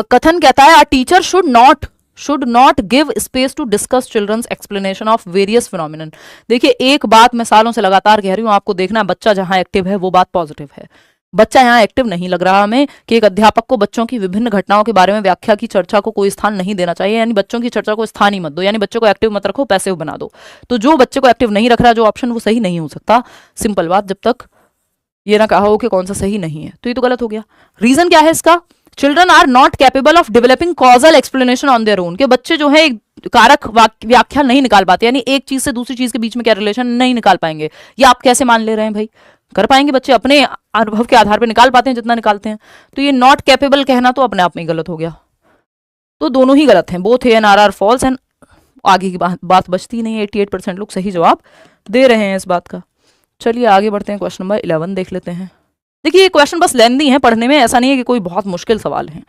कथन कहता है, a teacher should not give space to discuss children's explanation of various phenomenon. देखिए एक बात मैं सालों से लगातार कह रही हूँ, आपको देखना बच्चा जहां एक्टिव है वो बात पॉजिटिव है। बच्चा यहाँ एक्टिव नहीं लग रहा हमें कि एक अध्यापक को बच्चों की विभिन्न घटनाओं के बारे में व्याख्या की चर्चा को कोई स्थान नहीं देना चाहिए, यानी बच्चों की चर्चा को स्थान ही मत दो, यानी बच्चों को एक्टिव मत रखो, पैसिव बना दो। तो जो बच्चे को एक्टिव नहीं रख रहा, जो ऑप्शन, वो सही नहीं हो सकता। सिंपल बात, जब तक ये ना कहा हो कि कौन सा सही नहीं है, तो ये तो गलत हो गया। रीजन क्या है इसका, children are not capable of developing causal explanation on their own, के बच्चे जो है एक कारक व्याख्या नहीं निकाल पाते, यानी एक चीज से दूसरी चीज के बीच में क्या रिलेशन नहीं निकाल पाएंगे। ये आप कैसे मान ले रहे हैं भाई, कर पाएंगे बच्चे, अपने अनुभव के आधार पर निकाल पाते हैं जितना निकालते हैं। तो ये नॉट कैपेबल कहना तो अपने आप में गलत हो गया। तो दोनों ही गलत हैं, both A and R false, and आगे की बात बचती नहीं है। 88% लोग सही जवाब दे रहे हैं इस बात का। चलिए आगे बढ़ते हैं, क्वेश्चन नंबर 11 देख लेते हैं। देखिए ये क्वेश्चन बस लेंदी है पढ़ने में, ऐसा नहीं है कि कोई बहुत मुश्किल सवाल है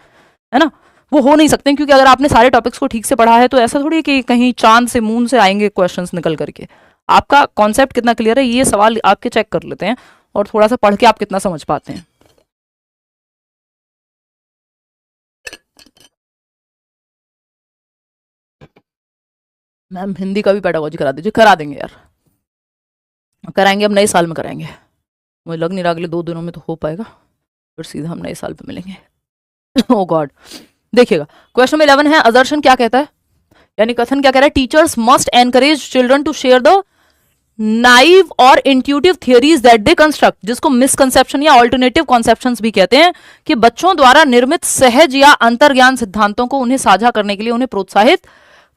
ना, वो हो नहीं सकते, क्योंकि अगर आपने सारे टॉपिक्स को ठीक से पढ़ा है तो ऐसा थोड़ी है कि कहीं चांद से मून से आएंगे क्वेश्चंस निकल करके। आपका कॉन्सेप्ट कितना क्लियर है, ये सवाल आपके चेक कर लेते हैं और थोड़ा सा पढ़ के आप कितना समझ पाते हैं। मैम हिंदी का भी पेडागोजी करा दीजिए। करा देंगे यार, कराएंगे, अब नए साल में कराएंगे। मुझे लग नहीं रहा अगले 2 दिनों में तो हो पाएगा, फिर सीधा हम नए साल पे मिलेंगे। ओ गॉड, देखिएगा क्वेश्चन नंबर 11 है, असर्शन क्या कहता है, यानी कथन क्या कह रहा है, teachers must encourage children to share the naive और intuitive theories that they construct, जिसको मिसकंसेप्शन या ऑल्टरनेटिव कॉन्सेप्शंस भी कहते हैं, कि बच्चों द्वारा निर्मित सहज या अंतर्ज्ञान सिद्धांतों को उन्हें साझा करने के लिए उन्हें प्रोत्साहित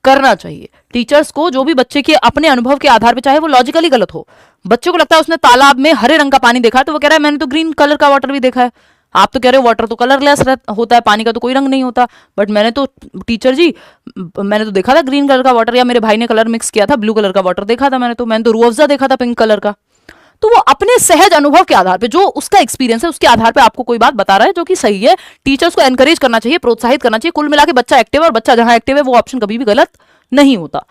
करना चाहिए। टीचर्स को जो भी बच्चे के अपने अनुभव के आधार पर, चाहे वो लॉजिकली गलत हो, बच्चे को लगता है उसने तालाब में हरे रंग का पानी देखा है तो वो कह रहा है मैंने तो ग्रीन कलर का वाटर भी देखा है। आप तो कह रहे हो वाटर तो कलरलेस होता है, पानी का तो कोई रंग नहीं होता, बट मैंने तो टीचर जी, मैंने तो देखा था ग्रीन कलर का वाटर, या मेरे भाई ने कलर मिक्स किया था, ब्लू कलर का वाटर देखा था मैंने तो रूह अफ़ज़ा देखा था पिंक कलर का। तो वो अपने सहज अनुभव के आधार पे, जो उसका एक्सपीरियंस है उसके आधार पे आपको कोई बात बता रहा है जो कि सही है। टीचर्स को एनकरेज करना चाहिए, प्रोत्साहित करना चाहिए। कुल मिला के बच्चा एक्टिव है, और बच्चा जहां एक्टिव है वो ऑप्शन कभी भी गलत नहीं होता।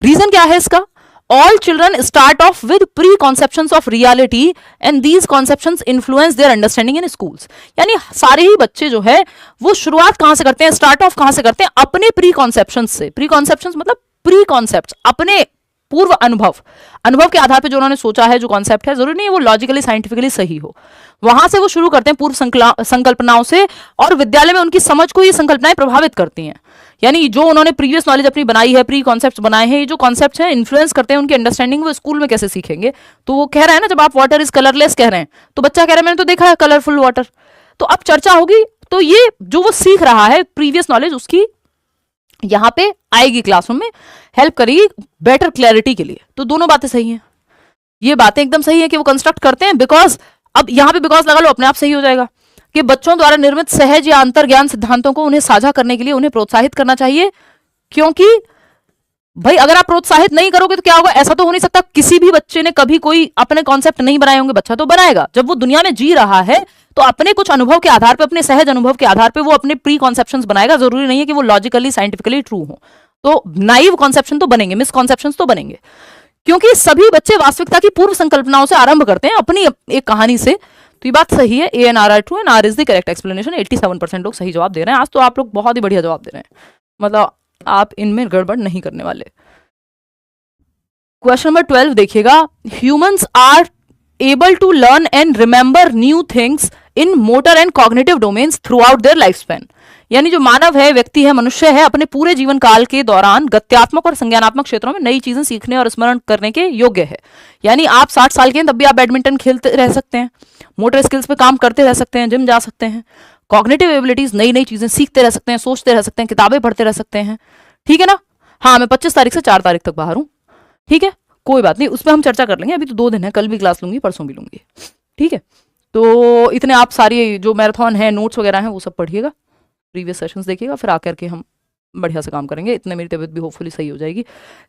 रीजन क्या है इसका, all children start off with preconceptions of reality and these conceptions influence their understanding in schools। यानी सारे ही बच्चे जो है वो शुरुआत कहां से करते हैं, स्टार्ट ऑफ कहां से करते हैं, अपने प्रीकॉन्सेप्शंस से। प्रीकॉन्सेप्शंस मतलब प्री कॉन्सेप्ट, अपने पूर्व अनुभव के आधार पे जो उन्होंने सोचा है, जो कॉन्सेप्ट है, जरूरी नहीं है वो लॉजिकली साइंटिफिकली सही हो, वहां से वो शुरू करते हैं पूर्व संकल्पनाओं से, और विद्यालय में उनकी समझ को ये संकल्पनाएं प्रभावित करती हैं। यानी जो उन्होंने प्रीवियस नॉलेज अपनी बनाई है, प्री कॉन्सेप्ट्स बनाए हैं, ये जो कॉन्सेप्ट्स हैं इन्फ्लुएंस करते हैं उनकी अंडरस्टैंडिंग, वो स्कूल में कैसे सीखेंगे। तो वो कह रहा है ना, जब आप वाटर इज कलरलेस कह रहे हैं तो बच्चा कह रहा है मैंने तो देखा है कलरफुल वाटर, तो अब चर्चा होगी, तो ये जो वो सीख रहा है प्रीवियस नॉलेज, उसकी यहां पे आएगी, क्लासरूम में हेल्प करेगी बेटर क्लैरिटी के लिए। तो दोनों बातें सही हैं, ये बातें एकदम सही है कि वो कंस्ट्रक्ट करते हैं, बिकॉज अब यहां पे बिकॉज लगा लो, अपने आप सही हो जाएगा कि बच्चों द्वारा निर्मित सहज या अंतर्ज्ञान सिद्धांतों को उन्हें साझा करने के लिए उन्हें प्रोत्साहित करना चाहिए। क्योंकि भाई अगर आप प्रोत्साहित नहीं करोगे तो क्या होगा, ऐसा तो हो नहीं सकता किसी भी बच्चे ने कभी कोई अपने कॉन्सेप्ट नहीं बनाए होंगे, बच्चा तो बनाएगा। जब वो दुनिया में जी रहा है तो अपने कुछ अनुभव के आधार पर, अपने सहज अनुभव के आधार पर वो अपने प्री कॉन्सेप्शंस बनाएगा। जरूरी नहीं है कि वो लॉजिकली साइंटिफिकली ट्रू हो, तो नाइव कॉन्सेप्शन तो बनेंगे, मिसकॉन्सेप्शंस तो बनेंगे, क्योंकि सभी बच्चे वास्तविकता की पूर्व संकल्पनाओं से आरंभ करते हैं, अपनी एक कहानी से। तो ये बात सही है, A and R are true and R is the correct explanation. 87% लोग सही जवाब दे रहे हैं। आज तो आप लोग बहुत ही बढ़िया जवाब दे रहे हैं, मतलब आप इनमें गड़बड़ नहीं करने वाले। क्वेश्चन नंबर 12 देखिएगा, humans are able to learn and remember new things in motor and cognitive domains throughout their life span. यानी जो मानव है, व्यक्ति है, मनुष्य है, अपने पूरे जीवन काल के दौरान गत्यात्मक और संज्ञानात्मक क्षेत्रों में नई चीजें सीखने और स्मरण करने के योग्य है। यानी आप 60 साल के हैं तब भी आप बैडमिंटन खेलते रह सकते हैं, मोटर स्किल्स पे काम करते रह सकते हैं, जिम जा सकते हैं, कॉग्निटिव एबिलिटीज, नई नई चीजें सीखते रह सकते हैं, सोचते रह सकते हैं, किताबें पढ़ते रह सकते हैं। ठीक है ना। हाँ, मैं 25 तारीख से 4 तारीख तक बाहर हूँ, ठीक है, कोई बात नहीं, उस पर हम चर्चा कर लेंगे। अभी तो 2 दिन है, कल भी क्लास लूंगी, परसों भी लूंगी, ठीक है। तो इतने आप सारी जो मैराथन है, नोट्स वगैरह हैं, वो सब पढ़िएगा, प्रीवियस सेशंस देखिएगा, फिर आकर के हम बढ़िया से काम करेंगे। इतने मेरी तबीयत भी होपफुली सही हो जाएगी।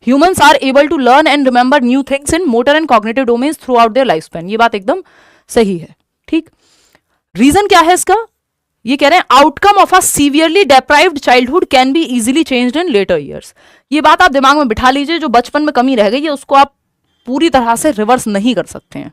Humans are able to learn and remember new things in motor and cognitive domains throughout their life span. ये बात एकदम सही है, ठीक। रीजन क्या है इसका, ये कह रहे हैं outcome of a severely deprived childhood can be easily changed in later years. ये बात आप दिमाग में बिठा लीजिए, जो बचपन में कमी रह गई है उसको आप पूरी तरह से रिवर्स नहीं कर सकते हैं,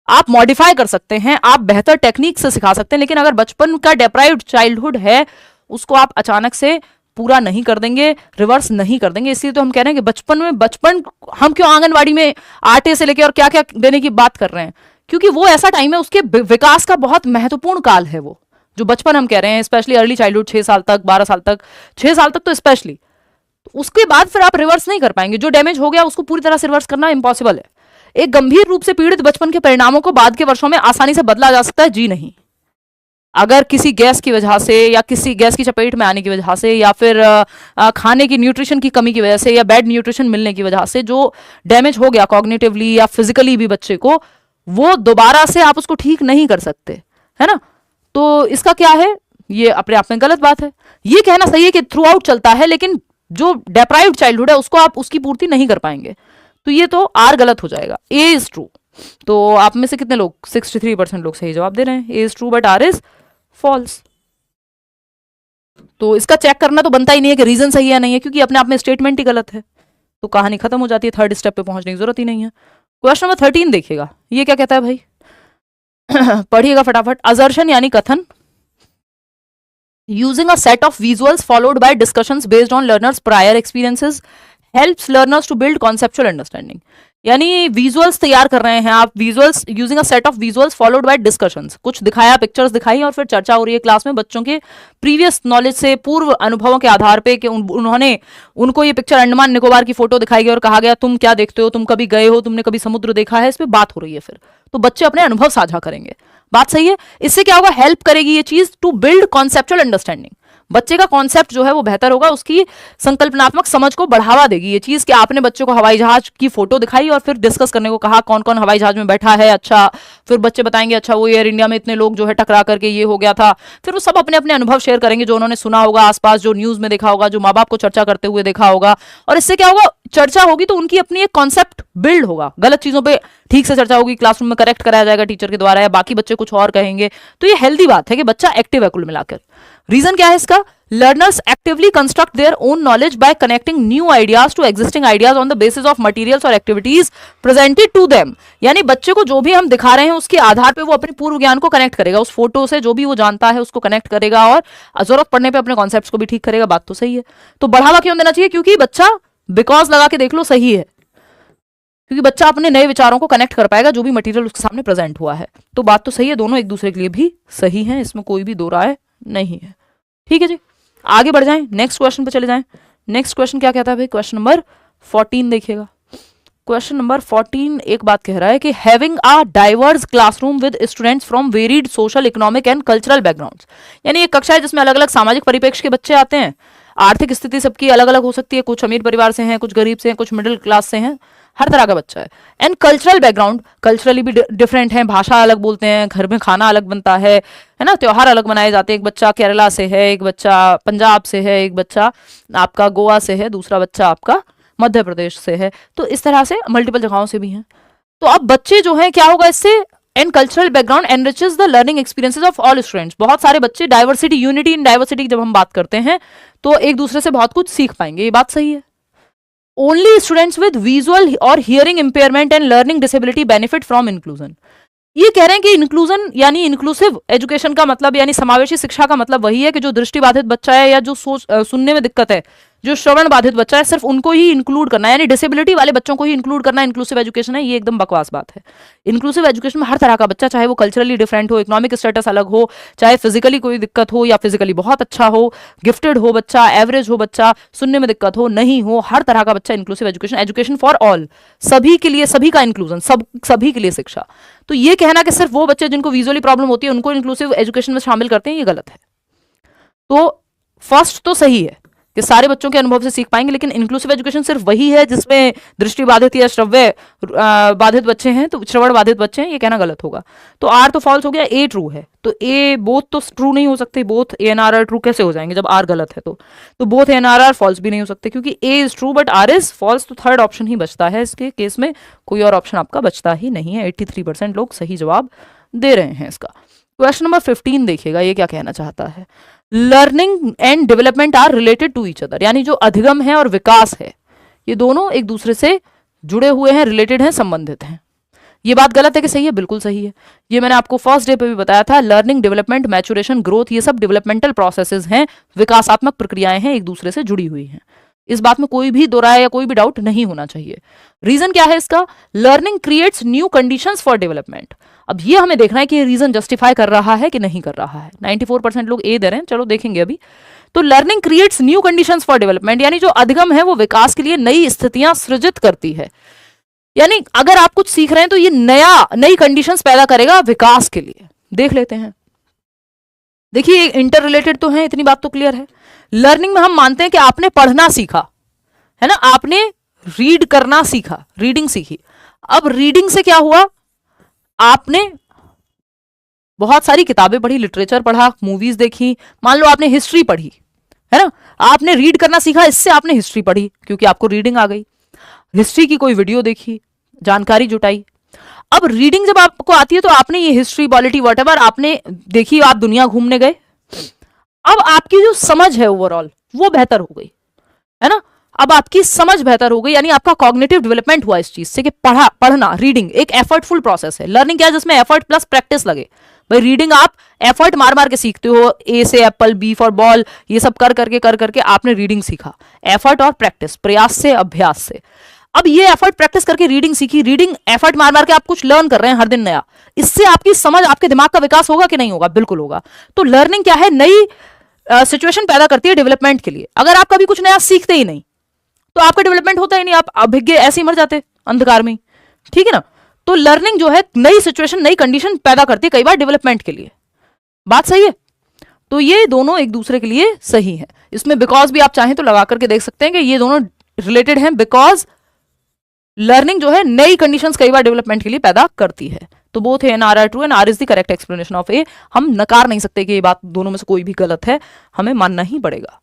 आप मॉडिफाई कर सकते हैं, आप बेहतर टेक्निक से सिखा सकते हैं, लेकिन अगर बचपन का डेप्राइव्ड चाइल्डहुड है उसको आप अचानक से पूरा नहीं कर देंगे, रिवर्स नहीं कर देंगे। इसलिए तो हम कह रहे हैं कि बचपन हम क्यों आंगनवाड़ी में आटे से लेके और क्या क्या देने की बात कर रहे हैं, क्योंकि वो ऐसा टाइम है, उसके विकास का बहुत महत्वपूर्ण काल है वो जो बचपन हम कह रहे हैं, स्पेशली अर्ली चाइल्डहुड, 6 साल तक, 12 साल तक, 6 साल तक तो स्पेशली। उसके बाद फिर आप रिवर्स नहीं कर पाएंगे, जो डैमेज हो गया उसको पूरी तरह से रिवर्स करना इंपॉसिबल है। एक गंभीर रूप से पीड़ित बचपन के परिणामों को बाद के वर्षों में आसानी से बदला जा सकता है, जी नहीं। अगर किसी गैस की वजह से, या किसी गैस की चपेट में आने की वजह से, या फिर खाने की न्यूट्रिशन की कमी की वजह से, या बैड न्यूट्रिशन मिलने की वजह से जो डैमेज हो गया कॉग्निटिवली या फिजिकली भी बच्चे को, वो दोबारा से आप उसको ठीक नहीं कर सकते, है ना। तो इसका क्या है, ये अपने आप में गलत बात है। ये कहना सही है कि थ्रू आउट चलता है, लेकिन जो डेप्राइव्ड चाइल्डहुड है उसको आप उसकी पूर्ति नहीं कर पाएंगे, तो ये तो आर गलत हो जाएगा, ए इज ट्रू। तो आप में से कितने लोग, 63% लोग सही जवाब दे रहे हैं, A is true but R is false. तो इसका चेक करना तो बनता ही नहीं है कि रीजन सही है नहीं है, क्योंकि अपने आप में स्टेटमेंट ही गलत है। तो कहानी खत्म हो जाती है, थर्ड स्टेप पे पहुंचने की जरूरत ही नहीं है। क्वेश्चन नंबर 13 देखिएगा, ये क्या कहता है भाई पढ़िएगा फटाफट। असर्शन यानी कथन, using a set of visuals followed by discussions based on learners prior experiences helps learners to build conceptual understanding. यानी विजुअल्स तैयार कर रहे हैं आप, visuals using a set of visuals followed by discussions, कुछ दिखाया, पिक्चर्स दिखाई और फिर चर्चा हो रही है क्लास में बच्चों के प्रीवियस नॉलेज से, पूर्व अनुभवों के आधार पे कि उन्होंने उनको ये पिक्चर अंडमान निकोबार की फोटो दिखाई गई और कहा गया तुम क्या देखते हो, तुम कभी गए हो, तुमने कभी समुद्र देखा है, इस पे बात हो रही है। फिर तो बच्चे अपने अनुभव साझा करेंगे, बात सही है। इससे क्या होगा, हेल्प करेगी ये चीज टू बिल्ड कॉन्सेप्चुअल अंडरस्टैंडिंग, बच्चे का कॉन्सेप्ट जो है वो बेहतर होगा, उसकी संकल्पनात्मक समझ को बढ़ावा देगी ये चीज कि आपने बच्चों को हवाई जहाज की फोटो दिखाई और फिर डिस्कस करने को कहा कौन कौन हवाई जहाज में बैठा है। अच्छा, फिर बच्चे बताएंगे अच्छा वो एयर इंडिया में इतने लोग जो है टकरा करके ये हो गया था। फिर वो सब अपने अपने अनुभव शेयर करेंगे, जो उन्होंने सुना होगा आसपास, जो न्यूज में देखा होगा, जो माँ बाप को चर्चा करते हुए देखा होगा। और इससे क्या होगा, चर्चा होगी तो उनकी अपनी एक कॉन्सेप्ट बिल्ड होगा, गलत चीजों पे ठीक से चर्चा होगी, क्लासरूम में करेक्ट कराया जाएगा टीचर के द्वारा, या बाकी बच्चे कुछ और कहेंगे। तो ये हेल्दी बात है कि बच्चा एक्टिव है कुल मिलाकर। रीजन क्या है इसका, learners actively construct their own knowledge by connecting new ideas to existing ideas on the basis of materials or activities presented to them। यानी बच्चे को जो भी हम दिखा रहे हैं उसके आधार पे वो अपने पूर्व ज्ञान को कनेक्ट करेगा, उस फोटो से जो भी वो जानता है उसको कनेक्ट करेगा और जरूरत पड़ने पे अपने कॉन्सेप्ट्स को भी ठीक करेगा। बात तो सही है। तो बढ़ावा क्यों देना चाहिए, क्योंकि बच्चा बिकॉज लगा के देख लो सही है, क्योंकि बच्चा अपने नए विचारों को कनेक्ट कर पाएगा जो भी मटेरियल उसके सामने प्रेजेंट हुआ है। तो बात तो सही है, दोनों एक दूसरे के लिए भी सही है, इसमें कोई भी दो राय नहीं है। ठीक है जी, आगे बढ़ जाएं, नेक्स्ट क्वेश्चन पे चले जाएं। नेक्स्ट क्वेश्चन क्या कहता है भाई, क्वेश्चन नंबर 14 देखिएगा। क्वेश्चन नंबर 14 एक बात कह रहा है कि having a diverse classroom with students from varied social, economic and cultural backgrounds. यानी एक कक्षा है जिसमें अलग अलग सामाजिक परिप्रेक्ष्य के बच्चे आते हैं, आर्थिक स्थिति सबकी अलग अलग हो सकती है, कुछ अमीर परिवार से हैं, कुछ गरीब से हैं, कुछ मिडिल क्लास से हैं, हर तरह का बच्चा है। एंड कल्चरल बैकग्राउंड, कल्चरली भी डिफरेंट है, भाषा अलग बोलते हैं, घर में खाना अलग बनता है ना, त्योहार अलग मनाए जाते हैं। एक बच्चा केरला से है, एक बच्चा पंजाब से है, एक बच्चा आपका गोवा से है, दूसरा बच्चा आपका मध्य प्रदेश से है। तो इस तरह से मल्टीपल जगहों से भी हैं। तो अब बच्चे जो हैं क्या होगा इससे, and cultural background enriches the learning experiences of all students. बहुत सारे बच्चे, डाइवर्सिटी, यूनिटी इन डाइवर्सिटी जब हम बात करते हैं तो एक दूसरे से बहुत कुछ सीख पाएंगे, ये बात सही है। ओनली स्टूडेंट्स विद विजुअल और hearing impairment and learning disability benefit from inclusion. ये कह रहे हैं कि इंक्लूजन यानी इंक्लूसिव एजुकेशन का मतलब यानी समावेशी शिक्षा का मतलब वही है कि जो दृष्टिबाधित बच्चा है या जो सुनने में दिक्कत है, जो श्रवण बाधित बच्चा है, सिर्फ उनको ही इंक्लूड करना है, यानी डिसेबिलिटी वाले बच्चों को ही इंक्लूड करना इंक्लूसिव एजुकेशन है। ये एकदम बकवास बात है। इंक्लूसिव एजुकेशन में हर तरह का बच्चा, चाहे वो कल्चरली डिफरेंट हो, इकोनॉमिक स्टेटस अलग हो, चाहे फिजिकली कोई दिक्कत हो या फिजिकली बहुत अच्छा हो, गिफ्टेड हो बच्चा, एवरेज हो बच्चा, सुनने में दिक्कत हो नहीं हो, हर तरह का बच्चा, inclusive education, education for all, सभी के लिए, सभी का इंक्लूजन, सभी के लिए शिक्षा। तो ये कहना कि सिर्फ वो बच्चे जिनको विजुअली प्रॉब्लम होती है उनको इंक्लूसिव एजुकेशन में शामिल करते हैं, ये गलत है। तो फर्स्ट तो सही है कि सारे बच्चों के अनुभव से सीख पाएंगे, लेकिन इंक्लूसिव एजुकेशन सिर्फ वही है जिसमें दृष्टि बाधित या श्रव्य बाधित बच्चे हैं, तो श्रवण बाधित बच्चे हैं, ये कहना गलत होगा। तो आर तो फॉल्स हो गया, ए ट्रू है। तो ए बोथ तो ट्रू नहीं हो सकते, both A and R true कैसे हो जाएंगे जब आर गलत है। तो both A and R false भी नहीं हो सकते क्योंकि A is true but R is false. तो थर्ड ऑप्शन ही बचता है इसके केस में, कोई और ऑप्शन आपका बचता ही नहीं है। 83% लोग सही जवाब दे रहे हैं इसका। क्वेश्चन नंबर 15 देखिएगा, ये क्या कहना चाहता है, learning and development are related to each other. यानी जो अधिगम है और विकास है ये दोनों एक दूसरे से जुड़े हुए हैं, रिलेटेड हैं, संबंधित हैं। ये बात गलत है कि सही है? बिल्कुल सही है। ये मैंने आपको फर्स्ट डे पे भी बताया था, लर्निंग, डेवलपमेंट, मैचुरेशन, ग्रोथ, ये सब डेवलपमेंटल प्रोसेसेस हैं, विकासात्मक प्रक्रियाएं हैं, एक दूसरे से जुड़ी हुई हैं। इस बात में कोई भी दो राय या कोई भी डाउट नहीं होना चाहिए। रीजन क्या है इसका, learning creates new conditions for development. अब ये हमें देखना है कि ये रीजन जस्टिफाई कर रहा है कि नहीं कर रहा है। 94% लोग ए दे रहे हैं, चलो देखेंगे अभी। तो learning creates new conditions for development, यानी जो अधिगम है वो विकास के लिए नई स्थितियां सृजित करती है। यानी अगर आप कुछ सीख रहे हैं तो ये नई कंडीशंस पैदा करेगा विकास के लिए। देख लेते हैं, देखिए इंटर रिलेटेड तो है, इतनी बात तो क्लियर है। लर्निंग में हम मानते हैं कि आपने पढ़ना सीखा है ना, आपने रीड करना सीखा, रीडिंग सीखी। अब रीडिंग से क्या हुआ, आपने बहुत सारी किताबें पढ़ी, लिटरेचर पढ़ा, मूवीज देखी, मान लो आपने हिस्ट्री पढ़ी है ना, आपने रीड करना सीखा, इससे आपने हिस्ट्री पढ़ी क्योंकि आपको रीडिंग आ गई। हिस्ट्री की कोई वीडियो देखी, जानकारी जुटाई। अब रीडिंग जब आपको आती है तो आपने ये हिस्ट्री, पॉलिटी, व्हाटएवर आपने देखी, आप दुनिया घूमने गए। अब आपकी जो समझ है ओवरऑल वो बेहतर हो गई है ना, अब आपकी समझ बेहतर हो गई, यानी आपका कॉग्निटिव डेवलपमेंट हुआ इस चीज से कि पढ़ना रीडिंग एक एफर्टफुल प्रोसेस है। लर्निंग क्या है? जिसमें एफर्ट प्लस प्रैक्टिस लगे। भाई रीडिंग आप एफर्ट मार मार के सीखते हो, ए से एप्पल, बी फॉर बॉल, ये सब कर करके आपने रीडिंग सीखा। एफर्ट और प्रैक्टिस, प्रयास से, अभ्यास से। अब ये एफर्ट प्रैक्टिस करके रीडिंग सीखी, रीडिंग एफर्ट मार मार के आप कुछ लर्न कर रहे हैं हर दिन नया, इससे आपकी समझ, आपके दिमाग का विकास होगा कि नहीं होगा? बिल्कुल होगा। तो लर्निंग क्या है? नई सिचुएशन पैदा करती है डेवलपमेंट के लिए। अगर आप कभी कुछ नया सीखते ही नहीं तो आपका डेवलपमेंट होता ही नहीं, आप अभिज्ञ ऐसे ही मर जाते अंधकार में, ठीक है ना। तो लर्निंग जो है नई सिचुएशन, नई कंडीशन पैदा करती है कई बार डेवलपमेंट के लिए। बात सही है? तो ये दोनों एक दूसरे के लिए सही है। इसमें बिकॉज भी आप चाहें तो लगा करके देख सकते हैं कि ये दोनों रिलेटेड हैं, बिकॉज लर्निंग जो है नई कंडीशंस कई बार डेवलपमेंट के लिए पैदा करती है। तो both A and R are true and R is the correct explanation of A. हम नकार नहीं सकते कि ये बात दोनों में से कोई भी गलत है, हमें मानना ही पड़ेगा।